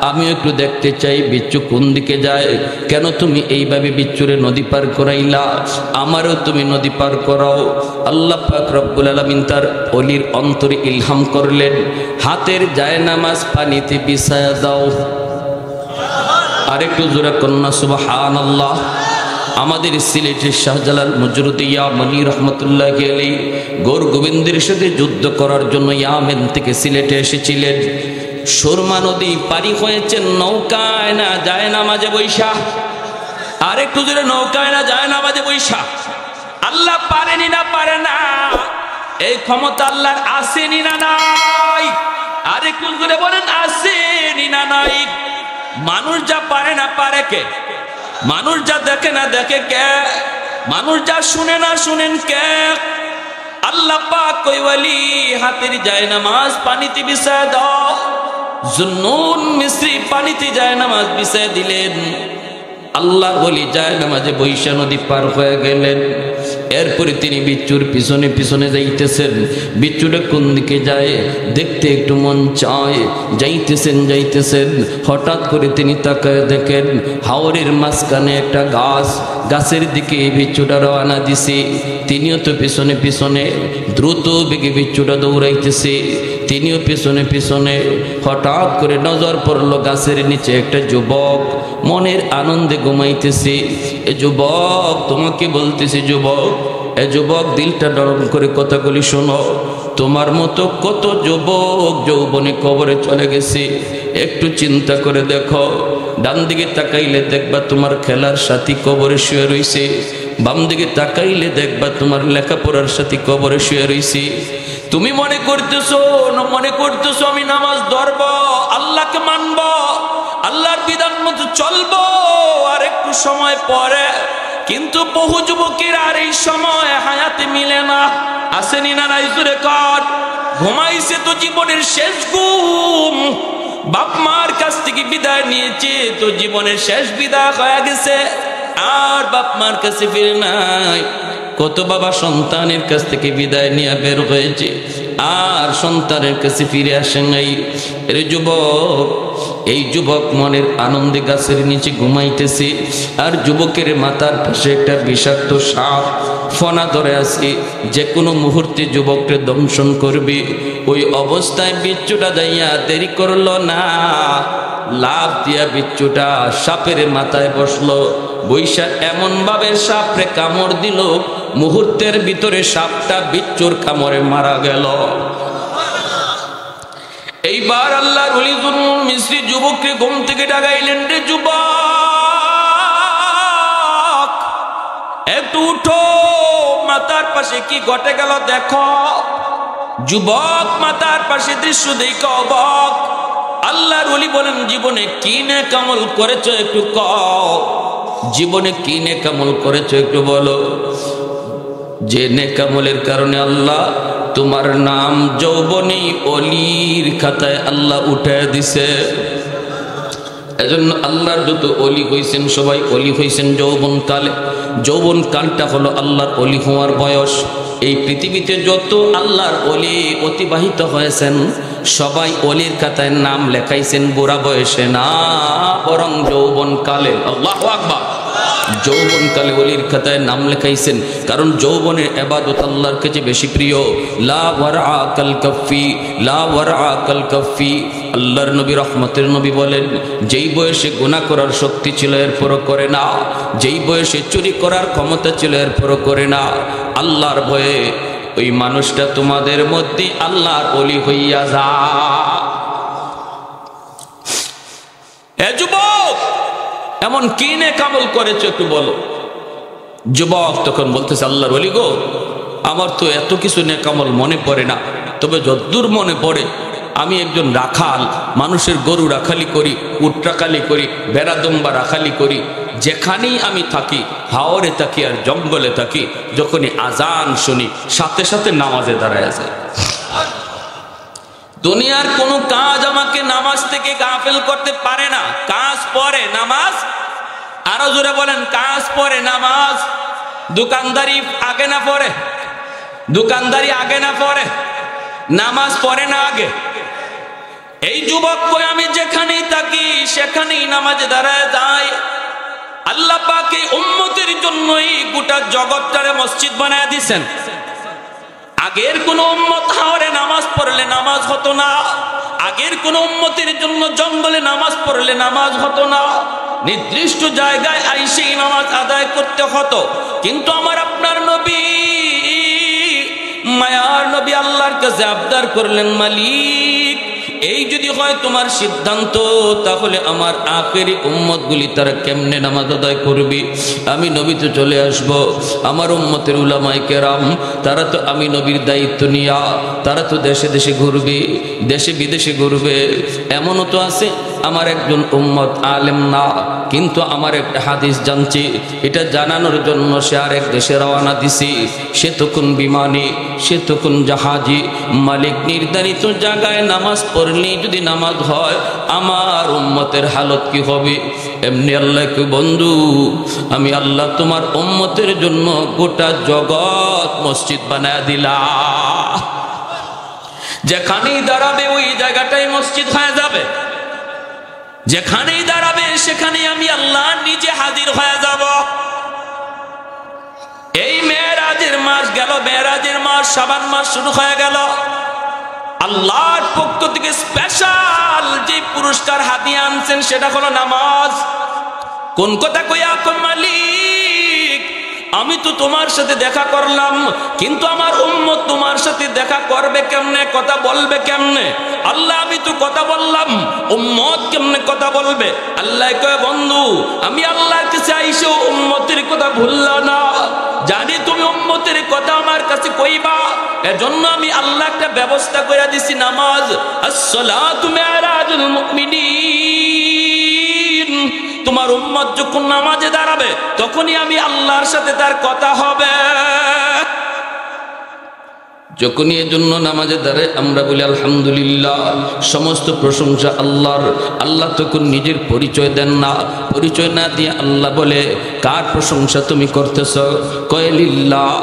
আমি একটু দেখতে চাই বিচ্ছু কোন দিকে যায়। কেন তুমি এইভাবে বিচ্ছুরে নদী পার করাইলা? আমারও তুমি নদী পার করাও। আল্লাহ পাক রব্বুল আলামিন তার ওলির অন্তরে ইলহাম করলেন, হাতের জায়নামাজ পানিতে বিছায়া দাও। আরেকটু জোরে কন্যা সুবহানাল্লাহ। আমাদের সিলেটের শাহজালাল মজরুদি ইয়ামানি রহমতুল্লাহি আলাইহি গৌর গোবিন্দের সাথে যুদ্ধ করার জন্য ইয়ামেন থেকে সিলেটে এসেছিলেন। সুরমা নদী পারি হয়েছেন নৌকায় না জায়নামাজে বৈশা। আরেকটু জোরে, নৌকায় না জায়নামাজে বৈশা। আল্লাহ পারেনি না পারে না, এই ক্ষমতা আল্লাহর আসেনি না নাই? আরেকটু জোরে বলেন আসেনি না নাই? মানুষ যা পারে না পারে কে? মানুষ যা দেখে না দেখে কে? মানুষ যা শুনে না শুনেন কে? আল্লাহ পাক কই ওয়ালি হাতের জায়নামাজ পানিতে বিছায় দাও। জুন্নুন মিসরি পানিতে জায়নামাজ বিছায় দিলেন। আল্লাহ ওলি জায়নামাজে বৈশা নদী পার হয়ে গেলেন। এরপরে তিনি বিচ্ছুর পিছনে পিছনে যাইতেছেন। বিচ্ছুটা কোন দিকে যায় দেখতে একটু মন চায়। যাইতেছেন যাইতেছেন, হঠাৎ করে তিনি তাকায় দেখেন হাওরের মাঝখানে একটা গাছ, গাছের দিকে বিচ্ছুটা রওনা দিছে। তিনিও তো পিছনে পিছনে দ্রুত দ্রুত বেগে বিচ্ছুটা দৌড়াইতেছে, তিনিও পিছনে পিছনে। হঠাৎ করে নজর পড়লো গাছের নিচে একটা যুবক মনের আনন্দে ঘুমাইতেছে। এ যুবক, তোমাকে বলতেছি যুবক, এ যুবক দিলটা নরম করে কথাগুলি শোনো। তোমার মতো কত যুবক যৌবনে কবরে চলে গেছে, একটু চিন্তা করে দেখো। ডান দিকে তাকাইলে দেখবা তোমার খেলার সাথী কবরে শুয়ে রইছে, বাম দিকে তাকাইলে দেখবা তোমার লেখাপড়ার সাথী কবরে শুয়ে রইছে। তুমি মনে করতেছো আমি নামাজ ধরব, আল্লাহকে মানব, আল্লাহর বিধান মতো চলবো আর একটু সময় পরে। কিন্তু বহু যুবকের আর এই সময় হায়াতে মিলে না। আসেনি না নাই জুড়ে কর, ঘুমাইছে তো জীবনের শেষ ঘুম, বাপ মার কাছ থেকে বিদায় নিয়েছে তো জীবনের শেষ বিদায় হয়ে গেছে, আর বাপ মার কাছে ফিরে নাই। কত বাবা সন্তানের কাছ থেকে বিদায় নিয়ে বের হয়েছে, আর সন্তানের কাছে ফিরে আসে নাই। এর যুবক, এই যুবক মনের আনন্দে গাছের নিচে ঘুমাইতেছে, আর যুবকের মাথার পাশে একটা বিষাক্ত সাপ ফনা ধরে আছে, যে কোনো মুহূর্তে যুবককে দংশন করবে। ওই অবস্থায় বিচ্ছুটা যাইয়া দেরি করলো না, লাফ দিয়া বিচ্ছুটা সাপের মাথায় বসলো। বৈশা এমন ভাবে সাপরে কামড় দিল, মুহূর্তের ভিতরে সাপটা বিচ্ছুর কামড়ে মারা গেল। এইবার আল্লাহর ওলি জুন্নুল মিসরি যুবককে ঘুম থেকে ডাকাইলেন, রে যুবক, একটু উঠো, মাথার পাশে কি ঘটে গেল দেখো। যুবক মাথার পাশে দৃশ্য দেখে অবাক। আল্লাহর ওলি বলেন, জীবনে কি নেক আমল করেছো একটু কও, জীবনে কি নেক আমল করেছো একটু বলো। যে নেক আমলের কারণে আল্লাহ তোমার নাম যৌবনী অলির খাতায় আল্লাহ উঠায় দিছে। এজন্য আল্লাহর যত অলি হইছেন সবাই অলি হইছেন যৌবন কালে। যৌবন কালটা হলো আল্লাহর অলি হওয়ার বয়স। এই পৃথিবীতে যত আল্লাহর অলি অতিবাহিত হয়েছেন সবাই অলির খাতায় নাম লেখাইছেন বুড়া বয়সে না, বরং যৌবন কালে। আল্লাহু আকবার। যৌবন কালে অলির খাতায় নাম লেখাইছেন, কারণ যৌবনের ইবাদত আল্লাহর কাছে বেশি প্রিয়। লা ওয়ারআ কাল কাফি, লা ওয়ারআ কাল কাফি। আল্লাহর নবী রহমতের নবী বলেন, যেই বয়সে গুনাহ করার শক্তি ছিল এরপরও করে না, যেই বয়সে চুরি করার ক্ষমতা ছিল এরপরও করে না, আল্লাহর ভয়ে ওই মানুষটা তোমাদের মধ্যে আল্লাহর ওলি হইয়া যা। এ যুবক, এমন কি নেক আমল করেছো একটু বলো। যুবক তখন বলতেছে, আল্লাহর ওলি গো, আমার তো এত কিছু নেক আমল মনে পড়ে না, তবে যদ্দূর মনে পড়ে আমি একজন রাখাল, মানুষের গরু রাখালি করি, উট রাখালি করি, ভেড়া দম্বা রাখালি করি। যেখানেই আমি থাকি, হাওরে থাকি আর জঙ্গলে থাকি, যখনই আজান শুনি সাথে সাথে নামাজে দাঁড়ায় যায়। দুনিয়ার কোনো কাজ আমাকে নামাজ থেকে গাফেল করতে পারে না। কাজ পরে নামাজ, আরো জোরে বলেন, কাজ পরে নামাজ। দোকানদারি আগে না পরে, দোকানদারি আগে না পরে, নামাজ পড়ে না আগে। এই যুবক কই, আমি যেখানেই থাকি সেখানেই নামাজে দাঁড়ায় যায়। আল্লাহ পাক এই উম্মতের জন্যই গোটা জগৎটারে মসজিদ বানায় দিয়েছেন। আগের কোন উম্মত হাওরে নামাজ পড়লে নামাজ হতো না, আগের কোন উম্মতের জন্য জঙ্গলে নামাজ পড়লে নামাজ হতো না, নির্দিষ্ট জায়গায় আইসেই নামাজ আদায় করতে হতো। কিন্তু আমার আপনার নবী, মায়ার নবী আল্লাহর কাছে আবদার করলেন, মালিক এই যদি হয় তোমার সিদ্ধান্ত, তাহলে আমার আখেরি উম্মতগুলি তারা কেমনে নামাজ আদায় করবে? আমি নবী তো চলে আসব, আমার উম্মতের উলামায়ে কেরাম তারা তো আমি নবীর দায়িত্ব নিয়া তারা তো দেশে দেশে ঘুরবে, দেশে বিদেশে ঘুরবে। এমনও তো আছে আমার একজন উম্মত আলেম না, কিন্তু আমার একটা হাদিস জানছে, এটা জানানোর জন্য সে আরেক দেশে রওনা দিছে। সে তখন বিমানে, সে তখন জাহাজে। মালিক নির্ধারিত জায়গায় নামাজ পড়লেই যদি নামাজ হয়, আমার উম্মতের হালত কি হবে? এমনি আল্লাহকে, বন্ধু আমি আল্লাহ তোমার উম্মতের জন্য গোটা জগৎ মসজিদ বানায় দিলাম। যেখানেই দাঁড়াবে ওই জায়গাটাই মসজিদ হয়ে যাবে, যেখানেই দাঁড়াবে সেখানেই আমি আল্লাহ নিজে হাজির হয়ে যাব। এই মেয়েরাজ মেরাজের মাস গেল, মেরাজের মাস শাবান মাস শুরু হয়ে গেল। আল্লাহর পক্ষ থেকে স্পেশাল যে পুরস্কার হাতিয়ে আনছেন সেটা হলো নামাজ। কোন কথা কইয়া কই মালিক, আমি তো তোমার সাথে দেখা করলাম, কিন্তু আমার উম্মত তোমার সাথে দেখা করবে কেমনে, কথা বলবে কেমনে? আল্লাহ আমি তো কথা বললাম, উম্মত কেমনে কথা বলবে? আল্লাহ কয় বন্ধু, আমি আল্লাহর কাছে আইসো উম্মতের কথা ভুললা না, জানি তুমি উম্মতের কথা আমার কাছে কইবা, এজন্য আমি আল্লাহ একটা ব্যবস্থা করে দিছি নামাজ। আসসালাতু মিরাজুল মুমিনিন, তোমার উম্মত যখন নামাজে দাঁড়াবে তখনই আমি আল্লাহর সাথে তার কথা হবে। যখনই এজন্য নামাজে দাঁড়ায় আমরা বলি আলহামদুলিল্লাহ, সমস্ত প্রশংসা আল্লাহর। আল্লাহ তখন নিজের পরিচয় দেন না, পরিচয় না দিয়ে আল্লাহ বলে কার প্রশংসা তুমি করতেছ? কয় লিল্লাহ।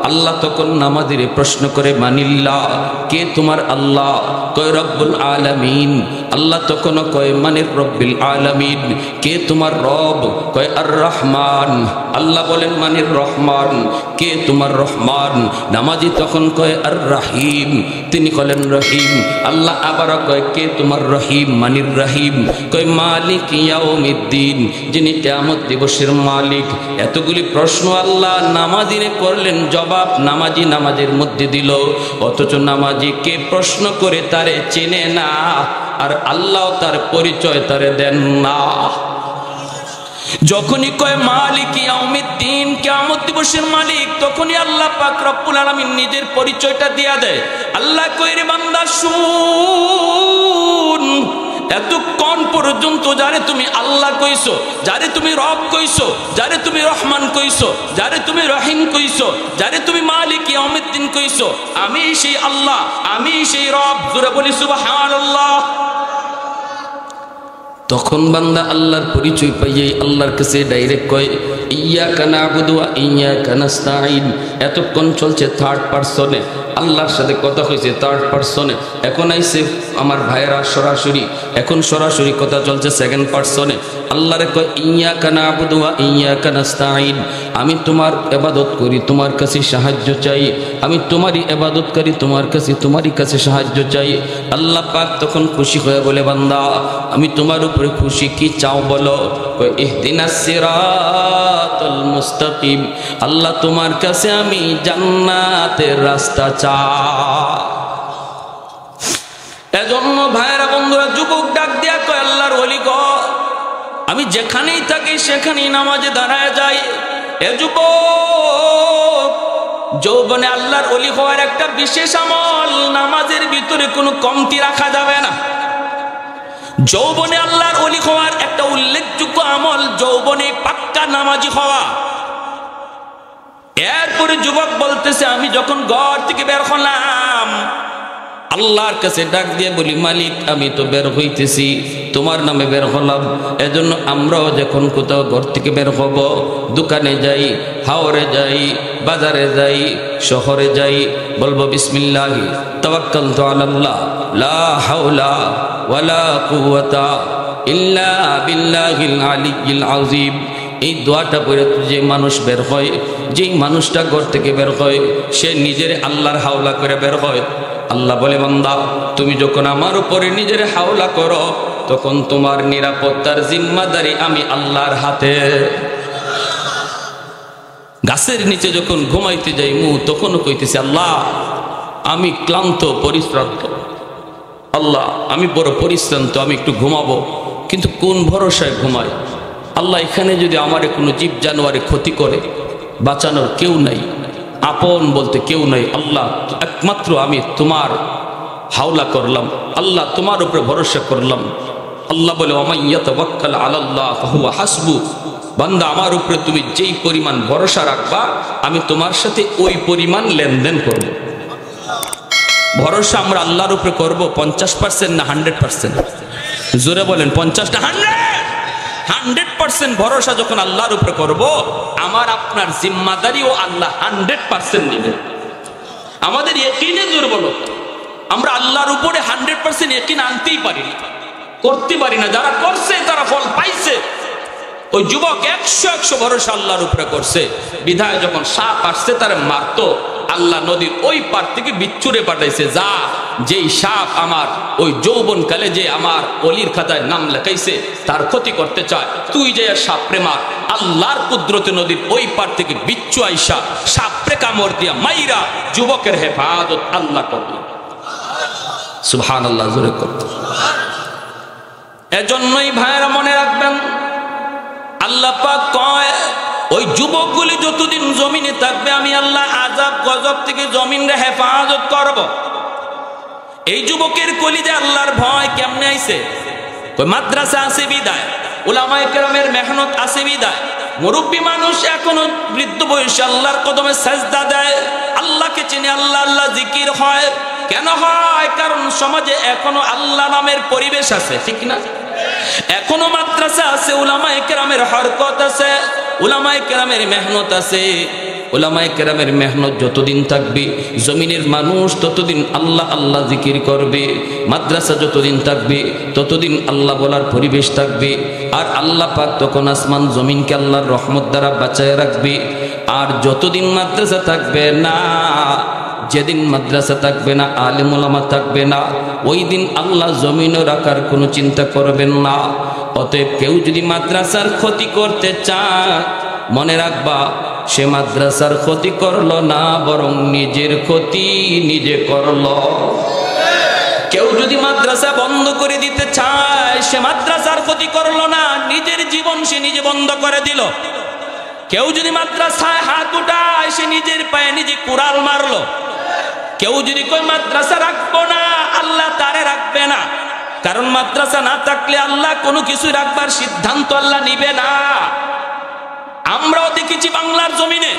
আল্লাহ তখন নামাজের প্রশ্ন করে মানিল্লাহ, কে তোমার আল্লাহ? কয় রব্বুল আলামিন। আল্লাহ তখনও কয় মানির রব্বিল আলামিন। কে তোমার রব? কয় আর রহমান। আল্লাহ বলেন মানির রহমান। কে তোমার রহমান? নামাজি তখন কয় আর রহিম, তিনি বলেন রহিম। আল্লাহ আবার কয় কে তোমার রহিম? মানির রহিম। কয় মালিক ইয়াউমিদ্দিন, যিনি কিয়ামত দিবসের মালিক। এতগুলি প্রশ্ন আল্লাহ নামাজিনে করলেন, জবাব নামাজি নামাজের মধ্যে দিল, অথচ নামাজি কে প্রশ্ন করে তারে চেনে না, আর আল্লাহ তার পরিচয় তারে দেন না। যখনই কয় মালিক ইয়াউমিদ্দিন, কিয়ামত দিবসের মালিক, তখনই আল্লাহ পাক রব্বুল আলামিন নিজের পরিচয়টা দিয়া দেয়। আল্লাহ কয় রে বান্দা শুন, এতক্ষণ পর্যন্ত যারে তুমি আল্লাহ কইছো, যারে তুমি রব কইছো, যারে তুমি রহমান কইছো, যারে তুমি রহিম কইছো, যারে তুমি মালিক ইয়াউমিদ্দিন কইছো, আমি সেই আল্লাহ, আমি সেই রব। জোরে বলি সুবহানাল্লাহ। তখন বান্দা আল্লাহর পরিচয় পাইয়ে আল্লাহর কাছে ডাইরেক্ট কয় ইয়্যাকা না'বুদু ওয়া ইয়্যাকা নাস্তাঈন। এতক্ষণ চলছে থার্ড পারসনে, আল্লাহর সাথে কথা হয়েছে থার্ড পারসনে, এখন আইছে আমার ভাইয়েরা সরাসরি, এখন সরাসরি কথা চলছে সেকেন্ড পারসনে। আল্লাহরে কয় ইয়্যাকা না'বুদু ওয়া ইয়্যাকা নাস্তাঈন, আমি তোমার ইবাদত করি, তোমার কাছে সাহায্য চাই, আমি তোমারই ইবাদত করি, তোমার কাছে সাহায্য চাই। আল্লাহ পাক তখন খুশি হয়ে বলে বান্দা আমি তোমার উপরে খুশি, কি চাও বলো? কয় ইহদিনাস সিরাতাল মুস্তাকিম, আল্লাহ তোমার কাছে আমি জান্নাতের রাস্তা চাই। এজন্য ভাইরা বন্ধুরা যুবক ডাক দিয়া কয় আল্লাহর ওলি গো, আমি যেখানেই থাকি সেখানেই নামাজে দাঁড়ায় যাই। এ যুবক, যৌবনে আল্লাহর ওলি হওয়ার একটা বিশেষ আমল, নামাজের ভিতরে কোনো কমতি রাখা যাবে না। যৌবনে আল্লাহর ওলি হওয়ার একটা উল্লেখযোগ্য আমল যৌবনে পাক্কা নামাজি হওয়া। এরপরে যুবক বলতেছে আমি যখন ঘর থেকে বের হলাম আল্লাহর কাছে ডাক দিয়ে বলি মালিক আমি তো বের হইতেছি, তোমার নামে বের হলাম। এজন্য আমরাও যখন কোথাও ঘর থেকে বের হব, দোকানে যাই, হাওরে যাই, বাজারে যাই, শহরে যাই, বলবো বিসমিল্লাহি তাওয়াক্কালতু আলাল্লাহ লা হাওলা ওয়ালা কুওয়াতা ইল্লা বিল্লাহিল আলিয়্যিল আযীম। এই দোয়াটা পড়ে যে মানুষ বের হয়, যেই মানুষটা ঘর থেকে বের হয়, সে নিজের আল্লাহর হাওলা করে বের হয়। আল্লাহ বলে বান্দা তুমি যখন আমার উপরে নিজের হাওলা করো তখন তোমার নিরাপত্তার জিম্মাদারি আমি আল্লাহর হাতে। গাছের নিচে যখন ঘুমাইতে যাই তখনও কইতেছি আল্লাহ আমি ক্লান্ত পরিশ্রান্ত, আল্লাহ আমি বড় পরিশ্রান্ত, আমি একটু ঘুমাবো, কিন্তু কোন ভরসায় ঘুমাই? আল্লাহ এখানে যদি আমারে কোনো জীব জানোয়ারে ক্ষতি করে বাঁচানোর কেউ নাই, আপন বলতে কেউ নাই। আল্লাহ একমাত্র আমি তোমার হাওলা করলাম, আল্লাহ তোমার উপরে ভরসা করলাম। আল্লাহ বলে ওয়ামান ইয়াতাওয়াক্কাল আলাল্লাহ ফাহুয়া হাসবু, বান্দা আমার উপরে তুমি যেই পরিমাণ ভরসা রাখবা আমি তোমার সাথে ওই পরিমাণ লেনদেন করব। ভরসা আমরা আল্লাহর উপরে করব 50% না 100%? জোরে বলেন 50 না 100% ভরসা যখন আল্লাহর উপরে করব, আমার আপনার জিম্মাদারিও আল্লাহ 100% নেবেন। আমাদের ইয়াকিনে দুর্বলতা, আমরা আল্লাহর উপরে 100% ইয়াকিন আনতেই পারি না, করতে পারি না। যারা করছে তারা ফল পাইছে, ওই যুবক 100 ভরসা আল্লাহর উপরে করছে, বিধায় যখন সাপ আসছে তার মারতো, আল্লাহ নদীর ওই পার থেকে বিচ্ছুরে পাঠাইছে, যা যেই সাপ আমার ওই যৌবনকালে যে আমার অলির খাতায় নাম লেখাইছে তার ক্ষতি করতে চায়, তুই যে সাপরে মার। আল্লাহর কুদরতে নদীর ওই পার থেকে বিচ্ছু আইসা সাপরে কামড় দিয়া মাইরা যুবকের হেফাজত আল্লাহ করলেন। সুবহানাল্লাহ, জোরে করতে। এজন্যই ভাইরা মনে রাখবেন, আল্লাহ পাক কয় ওই যুবকগুলি যতদিন জমিনে থাকবে আমি আল্লাহ আযাব গজব থেকে জমিনে হেফাজত করব। এই যুবকের কলিজে আল্লাহর ভয় কেমনে আইছে? কই মাদ্রাসা আছে বিদায়, উলামায়ে কেরামের মেহনত আছে বিদায়, মুরব্বী মানুষ এখনো বৃদ্ধ বয়সে আল্লাহর কদমে সাজদা দেয়, আল্লাহকে চিনে, আল্লাহ আল্লাহ জিকির হয়। কেন হয়? কারণ সমাজে এখনো আল্লাহ নামের পরিবেশ আছে, ঠিক না? এখনো মাদ্রাসা আছে, উলামায়ে কেরামের হরকত আছে, উলামায়ে কেরামের মেহনত আছে। উলামায়ে কেরামের মেহনত যতদিন থাকবে জমিনের মানুষ ততদিন আল্লাহ আল্লাহ জিকির করবে। মাদ্রাসা যতদিন থাকবে ততদিন আল্লাহ বলার পরিবেশ থাকবে। আর আল্লাহ পাক তখন আসমান জমিনকে আল্লাহর রহমত দ্বারা বাঁচায় রাখবে। আর যতদিন মাদ্রাসা থাকবে না, যেদিন মাদ্রাসা থাকবে না, আলেম ওলামা থাকবে না, ওই দিন আল্লাহ জমিনও রাখার কোনো চিন্তা করবেন না। অতএব কেউ যদি মাদ্রাসার ক্ষতি করতে চায়, মনে রাখবা সে মাদ্রাসার ক্ষতি করলো না, বরং নিজের ক্ষতি নিজে করলো। কেউ যদি মাদ্রাসা বন্ধ করে দিতে চায়, সে মাদ্রাসার ক্ষতি করলো না, নিজের জীবন সে নিজে বন্ধ করে দিল। কেউ যদি মাদ্রাসায় হাত উঠায়, সে নিজের পায়ে নিজে কুড়াল মারলো। কেউ যদি কই মাদ্রাসা রাখবো না, আল্লাহ তারে রাখবে না। কারণ মাদ্রাসা না থাকলে আল্লাহ কোনো কিছু রাখবার সিদ্ধান্ত আল্লাহ নিবে না। আমরাও দেখেছি বাংলার জমিনে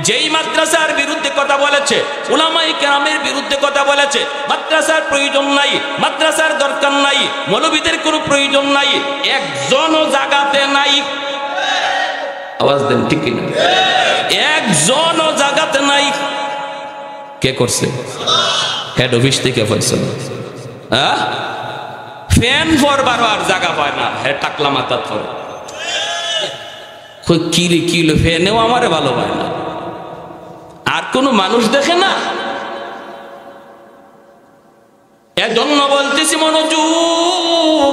যেই মাদ্রাসার বিরুদ্ধে কথা বলেছে, উলামায়ে কেরামের বিরুদ্ধে কথা বলেছে, মাদ্রাসার প্রয়োজন নাই, মাদ্রাসার দরকার নাই, মৌলবীদের কোনো প্রয়োজন নাই, একজনও জাগাতে নাই। আওয়াজ দেন, ঠিক কিনা? একজনও জাগাতে নাই। কে করছে? হেড অফিস থেকে ফয়সালা। ফ্যান ফরবার আর জায়গা পায় না, হে টাকলা মাথা ফর কিলে কিলো ফ্যানেও আমারে ভালো পায় না, আর কোনো মানুষ দেখে না। এজন্য বলতেছি মনোযোগ,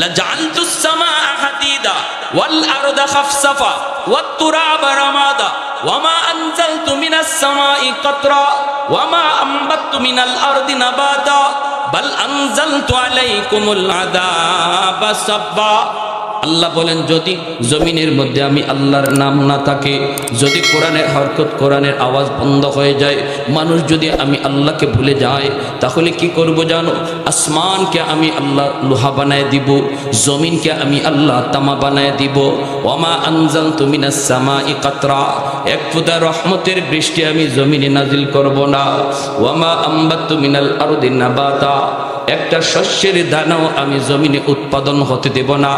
লাজালতুস সামাআ হাদিদা ওয়াল আরদা খাফসাফা ওয়াত তুরাবা রামাদা ওয়ামা আনজালতু মিনাস সামাই কাতরা ওয়ামা আমবাততু মিনাল আরদি নাবাতা বাল আনজালতু আলাইকুমুল আযাবা সাব্বা। আল্লাহ বলেন, যদি জমিনের মধ্যে আমি আল্লাহর নাম না থাকে, যদি কোরআনের হরকত, কোরআনের আওয়াজ বন্ধ হয়ে যায়, মানুষ যদি আমি আল্লাহকে ভুলে যায়, তাহলে কি করব জানো? আসমানকে আমি আল্লাহ লোহা বানায় দিব, জমিনকে আমি আল্লাহ তামা বানায় দিব। ওয়ামা আনজালতু মিনাস সামাই কাতরা, এক ফোঁটা রহমতের বৃষ্টি আমি জমিনে নাজিল করব না। ওয়ামা আমবাততু মিনাল আরদি নাবাতা, একটা শস্যের দানাও আমি জমিনে উৎপাদন হতে দেব না।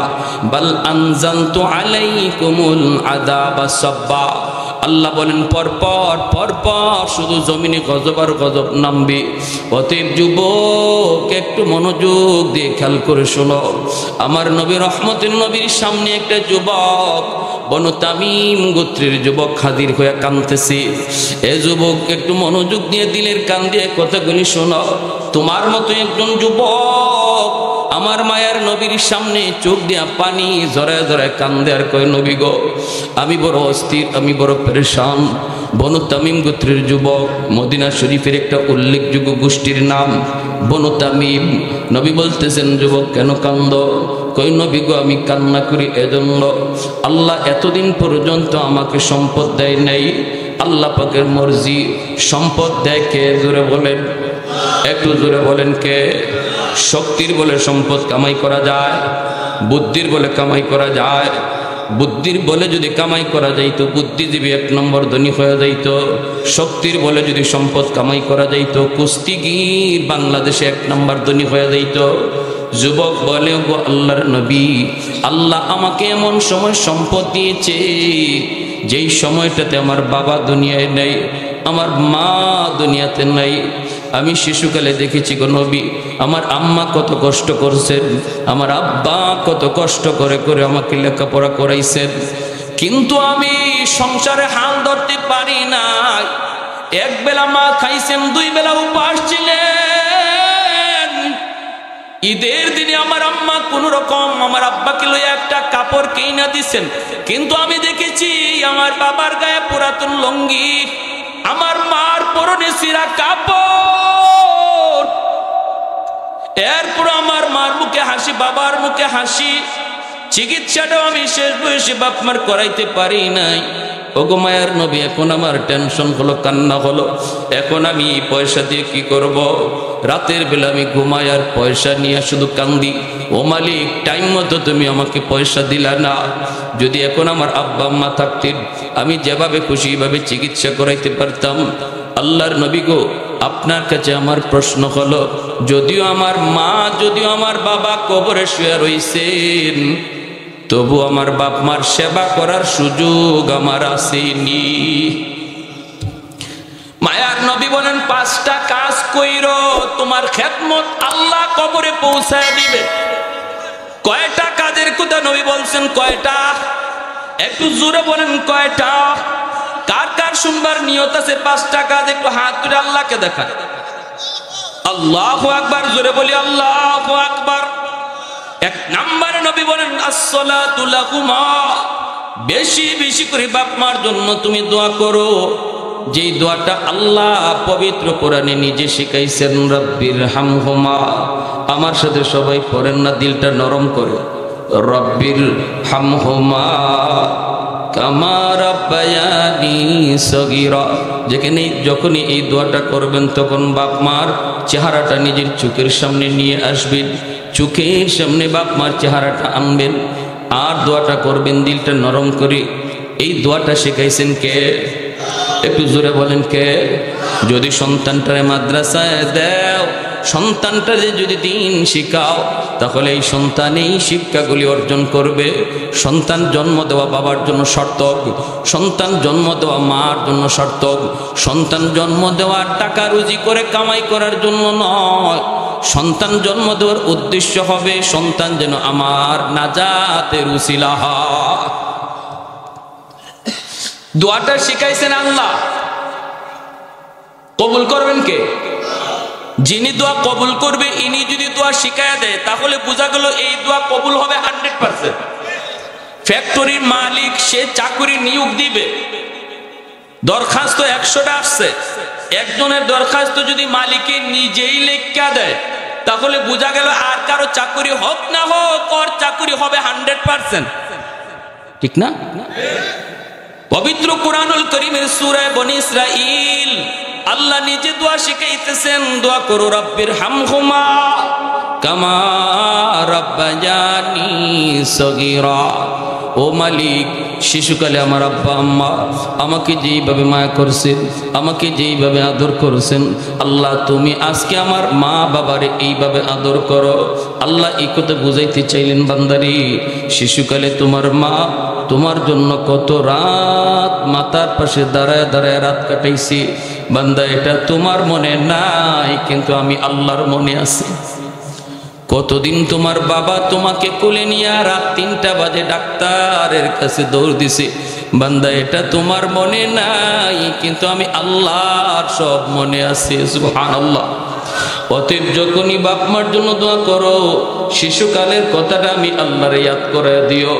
বাল আনজালতু আলাইকুমুল আযাবা সাব্বা। আল্লাহ বলেন, পরপর শুধু জমিনে গজব আর গজব নামবে। অতএব যুবক, একটু মনোযোগ দিয়ে খেয়াল করে শোনো। আমার নবী রহমতের নবীর সামনে একটা যুবক, বনু তামিম গোত্রের যুবক হাজির হয়ে কাঁদতেছে। এ যুবক, একটু মনোযোগ দিয়ে দিলের কান দিয়ে কথাগুলি শোনো। তোমার মতো একজন যুবক আমার মায়ার নবীর সামনে চোখ দিয়া পানি ঝরায় ঝরায় কান্দে আর কয়, নবী গো, আমি বড় অস্থির, আমি বড় পেরেশান। বনু তামিম গোত্রের যুবক, মদিনা শরীফের একটা উল্লেখযোগ্য গোষ্ঠীর নাম বনু তামিম। নবী বলতেছেন, যুবক কেন কান্দ? কই, নবী গো, আমি কান্না করি এজন্য, আল্লাহ এতদিন পর্যন্ত আমাকে সম্পদ দেয় নাই। আল্লাহ পাকের মর্জি, সম্পদ দেয় কে? জোরে বলেন, একটু জোরে বলেন কে? শক্তির বলে সম্পদ কামাই করা যায়, বুদ্ধির বলে কামাই করা যায়। বুদ্ধির বলে যদি কামাই করা যাইতো, বুদ্ধিজীবী 1 নম্বর ধনী হয়ে যাইতো। শক্তির বলে যদি সম্পদ কামাই করা যাইতো, কুস্তিগীর বাংলাদেশে 1 নম্বর ধনী হয়ে যাইতো। যুবক বলে, গো আল্লাহর নবী, আল্লাহ আমাকে এমন সময় সম্পদ দিয়েছে যেই সময়টাতে আমার বাবা দুনিয়ায় নেই, আমার মা দুনিয়াতে নাই। আমি শিশুকালে দেখেছি গো নবী, আমার আম্মা কত কষ্ট করছেন, আমার আব্বা কত কষ্ট করে করে আমাকে লেখাপড়া করাইছেন, কিন্তু আমি সংসারে হাল ধরতে পারি না। এক বেলা মা খাইছেন, 2 বেলা উপাস ছিলেন। ঈদের দিনে আমার আম্মা কোন রকম আমার আব্বাকে লইয়া একটা কাপড় কিনা দিছেন, কিন্তু আমি দেখেছি আমার বাবার গায়ে পুরাতন লুঙ্গি, আমার মার পরনে ছিঁড়া কাপড়। এরপর আমার মার মুখে হাসি, বাবার মুখে হাসি। চিকিৎসাটাও আমি শেষ বয়সে বাপ মার করাইতে পারি নাই। ওগো মায়ার নবী, এখন আমার টেনশন হলো, কান্না হলো, এখন আমি পয়সা দিয়ে কি করব? রাতের বেলা আমি ঘুমাই আর পয়সা নিয়ে শুধু কান্দি, ও মালিক টাইম মতো তুমি আমাকে পয়সা দিলা না। যদি এখন আমার আব্বা আম্মা থাকতেন, আমি যেভাবে খুশি এভাবে চিকিৎসা করাইতে পারতাম। আল্লাহর নবী গো, আপনার কাছে আমার প্রশ্ন হলো, যদিও আমার মা, যদিও আমার বাবা কবরে শুয়ে রইছেন, তবু আমার বাপ মার সেবা করার সুযোগ আমার আসেনি। মায়ার নবী বলেন, 5টা কাজ কইরো, তোমার খেদমত আল্লাহ কবরে পৌঁছায় দিবে। কয়টা কাজের কথা নবী বলছেন? কয়টা? একটু জোরে বলেন কয়টা? কার কার শুনবার নিয়ত আছে 5টা কাজ? একটু হাত তুলে আল্লাহকে দেখান। আল্লাহু আকবার, জোরে বলি আল্লাহু আকবার। 1 নম্বরে নবী বলেন, আসসালাতু লাকুমা, বেশি বেশি করে বাপ মার জন্য তুমি দোয়া করো, যেই দোয়াটা আল্লাহ পবিত্র কোরআনে নিজে শিখাইছেন। রব্বির হামহুমা, আমার সাথে সবাই পড়েন না, দিলটা নরম করে। রব্বির হামহুমা কামা রাব্বায়ানি সগীরা। যেখানে যখনই এই দোয়াটা করবেন, তখন বাপ মার চেহারাটা নিজের চোখের সামনে নিয়ে আসবেন, চোখের সামনে বাপ মার চেহারাটা আনবেন, আর দোয়াটা করবেন দিলটা নরম করে। এই দোয়াটা শিখাইছেন কে? একটু জোরে বলেন কে? যদি সন্তানটারে মাদ্রাসায় দেও, সন্তানটারে যদি দিন শিখাও, তাহলে এই সন্তান এই শিক্ষাগুলি অর্জন করবে। সন্তান জন্ম দেওয়া বাবার জন্য সার্থক, সন্তান জন্ম দেওয়া মার জন্য সার্থক। সন্তান জন্ম দেওয়া টাকা রুজি করে কামাই করার জন্য নয়, সন্তান জন্ম দেওয়ার উদ্দেশ্য হবে সন্তান যেন আমার নাজাতের উসিলা হয়। দোয়াটা শিখাইছেন আল্লাহ, কবুল করবেন কে? যিনি দোয়া কবুল করবে, ইনি যদি দোয়া শিখাইয়া দেয়, তাহলে বোঝা গেল এই দোয়া কবুল হবে 100%। ফ্যাক্টরির মালিক, সে চাকরি নিয়োগ দিবে, দরখাস্ত 100টা আসছে, একজনের দরখাস্ত যদি মালিকে নিজেই লেখা দেয়, তাহলে বোঝা গেল আর কারো চাকরি হোক না হোক, ওর চাকরি হবে 100%। ঠিক না? পবিত্র কুরআনুল কারীমের সূরা বনী ইসরাঈল আল্লাহ নিজে দোয়া শিখাইতেছেন। দোয়া করো, রব্বির হামহুমা কামা রাব্বায়ানি সগীরা। ও মালিক, শিশুকালে আমার আব্বা আম্মা আমাকে যেইভাবে মায়া করছেন, আমাকে যেইভাবে আদর করছেন, আল্লাহ তুমি আজকে আমার মা বাবারে এইভাবে আদর করো। আল্লাহ এই কথা বুঝাইতে চাইলেন, বান্দারি শিশুকালে তোমার মা তোমার জন্য কত রাত মাতার পাশে দাঁড়ায় দাঁড়ায় রাত কাটাইছি। বান্দা, এটা তোমার মনে নাই, কিন্তু আমি আল্লাহর মনে আছে। কতদিন তোমার বাবা তোমাকে কোলে নিয়ে রাত 3টা বাজে ডাক্তারের কাছে দৌড় দিছে। বান্দা, এটা তোমার মনে নাই, কিন্তু আমি আল্লাহর সব মনে আছে। সুবহানাল্লাহ। অতএব যখনই বাপ মার জন্য দোয়া করো, শিশুকালের কথাটা আমি আল্লাহরে ইয়াদ করে দিও।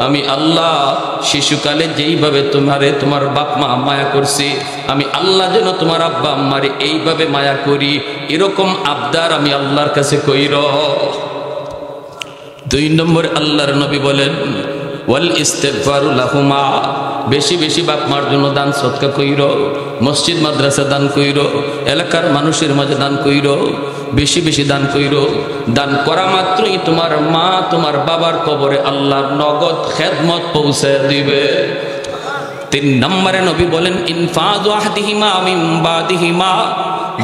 আমি আল্লাহ শিশুকালে যেইভাবে তোমার বাপ মা মায়া করছি, আমি আল্লাহ যেন তোমার আব্বা আম্মারে এইভাবে মায়া করি, এরকম আবদার আমি আল্লাহর কাছে কইর। 2 নম্বর আল্লাহর নবী বলেন, ওয়াল ইস্তিগফারু লাহুমা, বেশি বেশি বাপ মার জন্য দান সদকা কইর, মসজিদ মাদ্রাসা দান কইর, এলাকার মানুষের মাঝে দান কইর, বেশি বেশি দান কইর। দান করা মাত্রই তোমার মা তোমার বাবার কবরে আল্লাহর নগদ খেদমত পৌঁছে দিবে। 3 নম্বরে নবী বলেন, ইনফাযু আহদিহিমা মিন বাদিহিমা,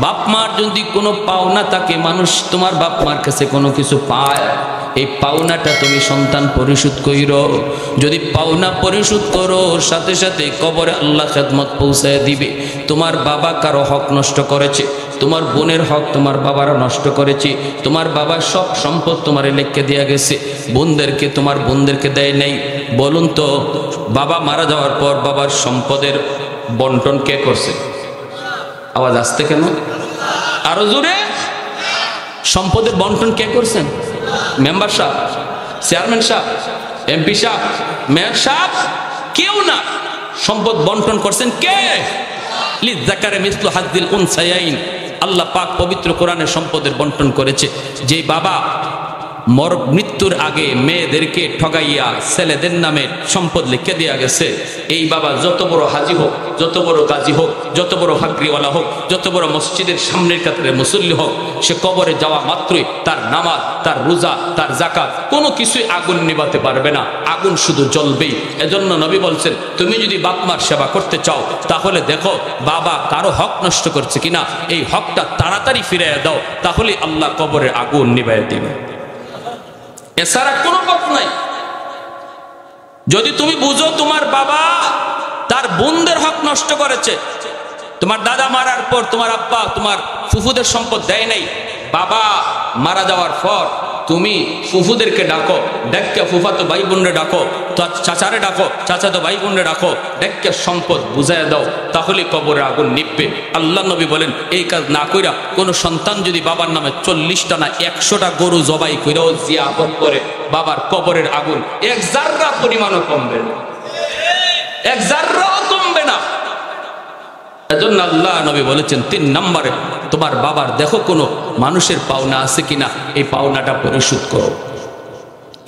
বাপ মার যদি কোনো পাওনা থাকে, মানুষ তোমার বাপ মার কাছে কোনো কিছু পায়, এই পাওনাটা তুমি সন্তান পরিশোধ কইরো। যদি পাওনা পরিশোধ করো, সাথে সাথে কবরে আল্লাহ খেদমত পৌঁছায় দিবে। তোমার বাবা কারো হক নষ্ট করেছে, তোমার বোনের হক তোমার বাবারা নষ্ট করেছে, তোমার বাবার সব সম্পদ তোমারে লিখে দেয়া গেছে, তোমার বোনদেরকে দেয় নাই। বলুন তো, বাবা মারা যাওয়ার পর বাবার সম্পদের বন্টন কে করছে? আওয়াজ আসতে কেন? আরো জোরে। সম্পদের বন্টন কে করছেন? মেম্বার সাহেব, চেয়ারম্যান সাহেব, এমপি সাহেব, মেয়র সাহেব? কেউ না। সম্পদ বন্টন করছেন কে? লিযাকারি মিসলু হাজ্জিল উনসায়াইন। আল্লাহ পাক পবিত্র কোরআনে সম্পদের বন্টন করেছে। যে বাবা মৃত্যুর আগে মেয়েদেরকে ঠগাইয়া ছেলেদের নামে সম্পদ লিখে দেওয়া গেছে, এই বাবা যত বড় হাজি হোক, যত বড় গাজী হোক, যত বড় ফাকরিওয়ালা হোক, যত বড় মসজিদের সামনের কাতারে মুসল্লি হোক, সে কবরে যাওয়া মাত্রই তার নামাজ, তার রোজা, তার যাকাত কোনো কিছুই আগুন নিভাতে পারবে না, আগুন শুধু জ্বলবেই। এজন্য নবী বলছেন, তুমি যদি বাপ-মার সেবা করতে চাও তাহলে দেখো বাবা কারো হক নষ্ট করছে কিনা, এই হকটা তাড়াতাড়ি ফিরিয়ে দাও, তাহলে আল্লাহ কবরের আগুন নিভাইয়া দিবে। এছাড়া কোনো পথ নাই। যদি তুমি বুঝো তোমার বাবা তার বোনদের হক নষ্ট করেছে, তোমার দাদা মারার পর তোমার আব্বা তোমার ফুফুদের সম্পদ দেয় নাই, বাবা মারা যাওয়ার পর তুমি ফুফুদেরকে ডাকো, ডেকে ফুফাতো ভাই বোনরে ডাকো, চাচারে ডাকো, চাচাতো ভাই বোনরে ডাকো, ডেকে সম্পদ বুঝায় দাও, তাহলে কবরে আগুন নিববে। আল্লাহ নবী বলেন, এই কাজ না কইরা কোনো সন্তান যদি বাবার নামে 40টা না 100টা গরু জবাই কইরাও জিয়াফত করে, বাবার কবরের আগুন এক জাররা পরিমাণও কমবে না, এক জাররাও কমবে না। এজন্য আল্লাহ নবী বলেছেন, 3 নম্বরে তোমার বাবার দেখো কোনো মানুষের পাওনা আছে কিনা, এই পাওনাটা পরিশোধ করো।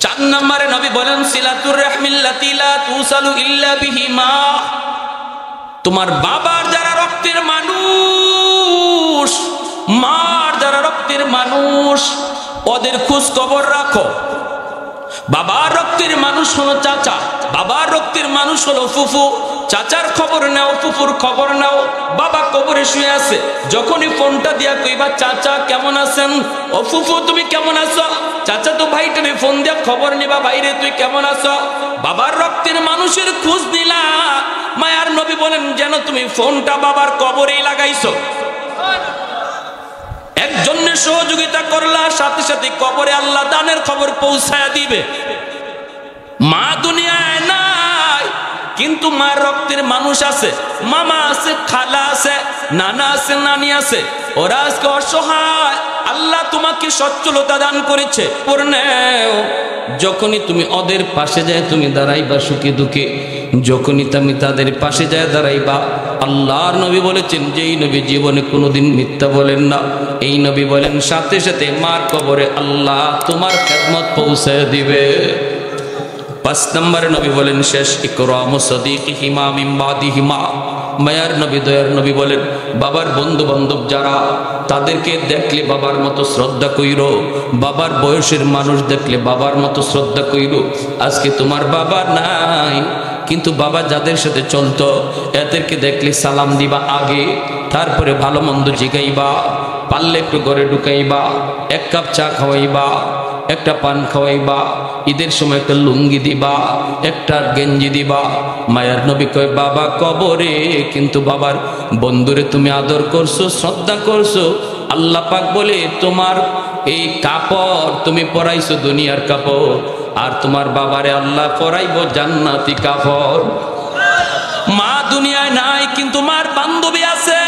4 নম্বরে নবী বলেন, সিলাতুর রাহমিল্লাতি লা তুসালু ইল্লা বিহিমা। তোমার বাবার যারা রক্তের মানুষ, মার যারা রক্তের মানুষ, ওদের খোঁজ খবর রাখো। বাবার রক্তের মানুষ হলো চাচা, বাবার রক্তের মানুষ হলো ফুফু, চাচার খবর নাও, ফুফুর খবর নাও। বাবা কবরে শুয়ে আছে, যখনই ফোনটা দিয়া কইবা চাচা কেমন আছেন, ও ফুফু তুমি কেমন আছো, চাচা তো ভাইটারে ফোন দিয়া খবর নিবা, ভাইরে তুই কেমন আছো। বাবার রক্তের মানুষের খোঁজ নিলা, মায়ার নবী বলেন যেন তুমি ফোনটা বাবার কবরেই লাগাইছো। একজনের সহযোগিতা করলা, সাথে সাথে কবরে আল্লাহ দানের খবর পৌঁছায়া দিবে। মা দুনিয়ায় নাই, কিন্তু মার রক্তের মানুষ আছে, মামা আছে, খালা আছে, নানা আছে, নানি আছে, ওরা আজকে অসহায়। আল্লাহ তোমাকে সচ্ছলতা দান করেছে, পড়নেও যখনই তুমি ওদের পাশে যায় তুমি দাঁড়াইবা সুখে দুঃখে, যখনই তুমি তাদের পাশে যায় দাঁড়াইবা। আল্লাহর নবী বলেছেন, যেই নবী জীবনে কোনোদিন মিথ্যা বলেন না, এই নবী বলেন সাথে সাথে মার কবরে আল্লাহ তোমার খেদমত পৌঁছায় দিবে। 5 নম্বরে নবী বলেন শেষ, ইকরামু সাদিকিহিমা মিন বাদিহিমা। মায়ার নবী দয়ার নবী বলেন, বাবার বন্ধু বান্ধব যারা, তাদেরকে দেখলে বাবার মতো শ্রদ্ধা কইরো, বাবার বয়সের মানুষ দেখলে বাবার মতো শ্রদ্ধা কইরো। আজকে তোমার বাবা নাই, কিন্তু বাবা যাদের সাথে চলতো এদেরকে দেখলে সালাম দিবা আগে, তারপরে ভালো মন্দ জিগাইবা, পারলে একটু ঘরে ঢুকাইবা, 1 কাপ চা খাওয়াইবা, একটা পান খাওয়াইবা, ঈদের সময় একটা লুঙ্গি দিবা, একটা গেঞ্জি দিবা। মায়ার নবী কয়, বাবা কবরে কিন্তু বাবার বন্ধুরে তুমি আদর করছো, শ্রদ্ধা করছো। আল্লাহ পাক বলে, তোমার এই কাপড় তুমি পরাইছো দুনিয়ার কাপড়, আর তোমার বাবারে আল্লাহ পরাইব জান্নাতি কাপড়। মা দুনিয়ায় নাই, কিন্তু মার বান্ধবী আছে।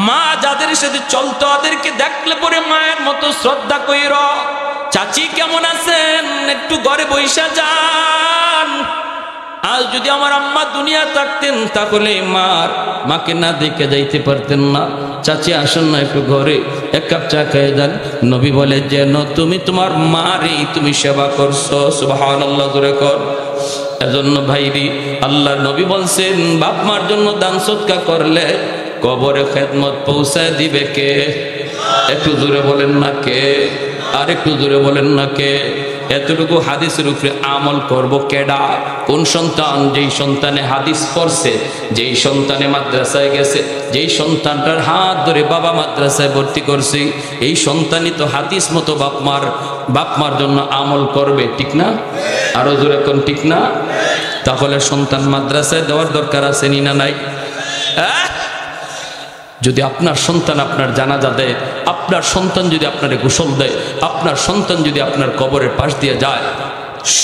মা যাদের সাথে চলতো ওদেরকে দেখলে পরে মায়ের মতো শ্রদ্ধা কইর। চাচি কেমন আছেন, একটু ঘরে বইসা যান। আজ যদি আমার আম্মা দুনিয়া থাকতেন তাহলে মাকে না দেখে যাইতে পারতেন না। চাচি আসেন না একটু ঘরে, 1 কাপ চা খেয়ে যান। নবী বলে, যেন তুমি তোমার মারই তুমি সেবা করছো। সুবহানাল্লাহ জোরে কর। এজন্য ভাইরি আল্লাহ নবী বলছেন, বাপ মার জন্য দান সদকা করলে কবরে খেদমত পৌঁছায় দিবে কে? একটু জোরে বলেন না কে? আর একটু জোরে বলেন না কে? এতটুকু হাদিসের উপরে আমল করব কেডা? কোন সন্তান? যেই সন্তানে হাদিস পড়ছে, যেই সন্তানে মাদ্রাসায় গেছে, যেই সন্তানটার হাত ধরে বাবা মাদ্রাসায় ভর্তি করছে, এই সন্তানই তো হাদিস মতো বাপ মার বাপ মার জন্য আমল করবে, ঠিক না? আরো জোরে কোন ঠিক না? তাহলে সন্তান মাদ্রাসায় দেওয়ার দরকার আছে নি না নাই? যদি আপনার সন্তান আপনার জানাজা দেয়, আপনার সন্তান যদি আপনার গোসল দেয়, আপনার সন্তান যদি আপনার কবরের পাশ দিয়ে যায়,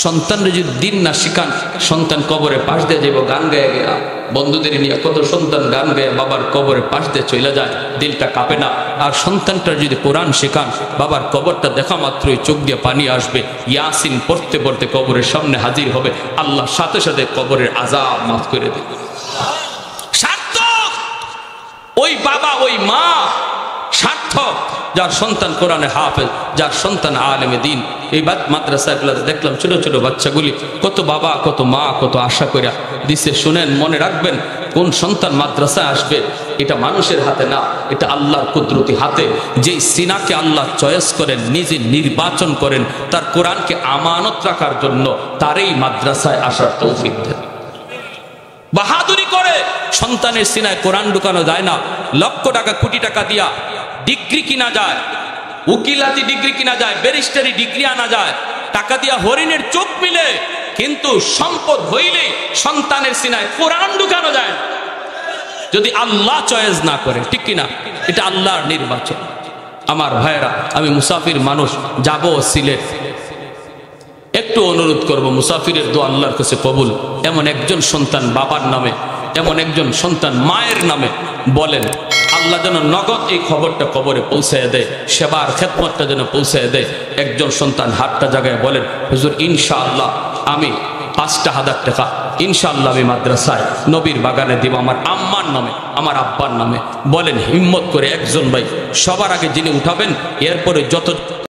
সন্তানরা যদি দিন না শিখান, সন্তান কবরের পাশ দিয়ে যাবো গান গায়ে গেয়া, বন্ধুদের নিয়ে কত সন্তান গান গায়ে বাবার কবরের পাশ দিয়ে চলে যায়, দিলটা কাঁপে না। আর সন্তানটা যদি কোরআন শেখান, বাবার কবরটা দেখা মাত্রই চোখ দিয়ে পানি আসবে, ইয়াসিন পড়তে পড়তে কবরের সামনে হাজির হবে, আল্লাহ সাথে সাথে কবরের আযাব মাফ করে দেবে। সার্থক ওই বাবা ওই মা, সার্থক যার সন্তান কোরআনে হাফেজ, যার সন্তান আলেমে দিন। এই মাদ্রাসাগুলোতে দেখলাম ছোট ছোট বাচ্চাগুলি, কত বাবা কত মা কত আশা করে দিছে। শুনেন, মনে রাখবেন, কোন সন্তান মাদ্রাসায় আসবে এটা মানুষের হাতে না, এটা আল্লাহর কুদরতি হাতে। যেই সিনাকে আল্লাহ চয়েস করেন, নিজে নির্বাচন করেন তার কোরআনকে আমানত রাখার জন্য, তারই মাদ্রাসায় আসার তৌফিক দেন। বাহাদুরি করে সন্তানের সিনায় কোরআন ঢুকানো যায় না। লক্ষ টাকা কোটি টাকা দিয়া ডিগ্রি কিনা যায়, উকিলাতি ডিগ্রি কিনা যায়, ব্যারিস্টারি ডিগ্রি আনা যায়, টাকা দিয়া হরিণের চোখ মিলে, কিন্তু সম্পদ হইলেই সন্তানের সিনায় কোরআন ঢুকানো যায় না, যদি আল্লাহ চয়েস না করে, ঠিক কিনা? এটা আল্লাহর নির্বাচন। আমার ভাইরা, আমি মুসাফির মানুষ, যাব সিলেট, একটু অনুরোধ করব, মুসাফিরের দোয়া আল্লাহর কাছে কবুল। এমন একজন সন্তান বাবার নামে, এমন একজন সন্তান মায়ের নামে বলেন, আল্লাহ যেন নগদ এই খবরটা কবরে পৌঁছায় দেয়, সেবার খেদমতটা যেন পৌঁছায় দেয়। একজন সন্তান হাতটা জায়গায় বলেন, হুজুর ইনশাআল্লাহ আমি 5,000 টাকা ইনশাআল্লাহ আমি মাদ্রাসায় নবীর বাগানে দিব, আমার আম্মার নামে, আমার আব্বার নামে। বলেন হিম্মত করে একজন ভাই, সবার আগে যিনি উঠাবেন, এরপরে যত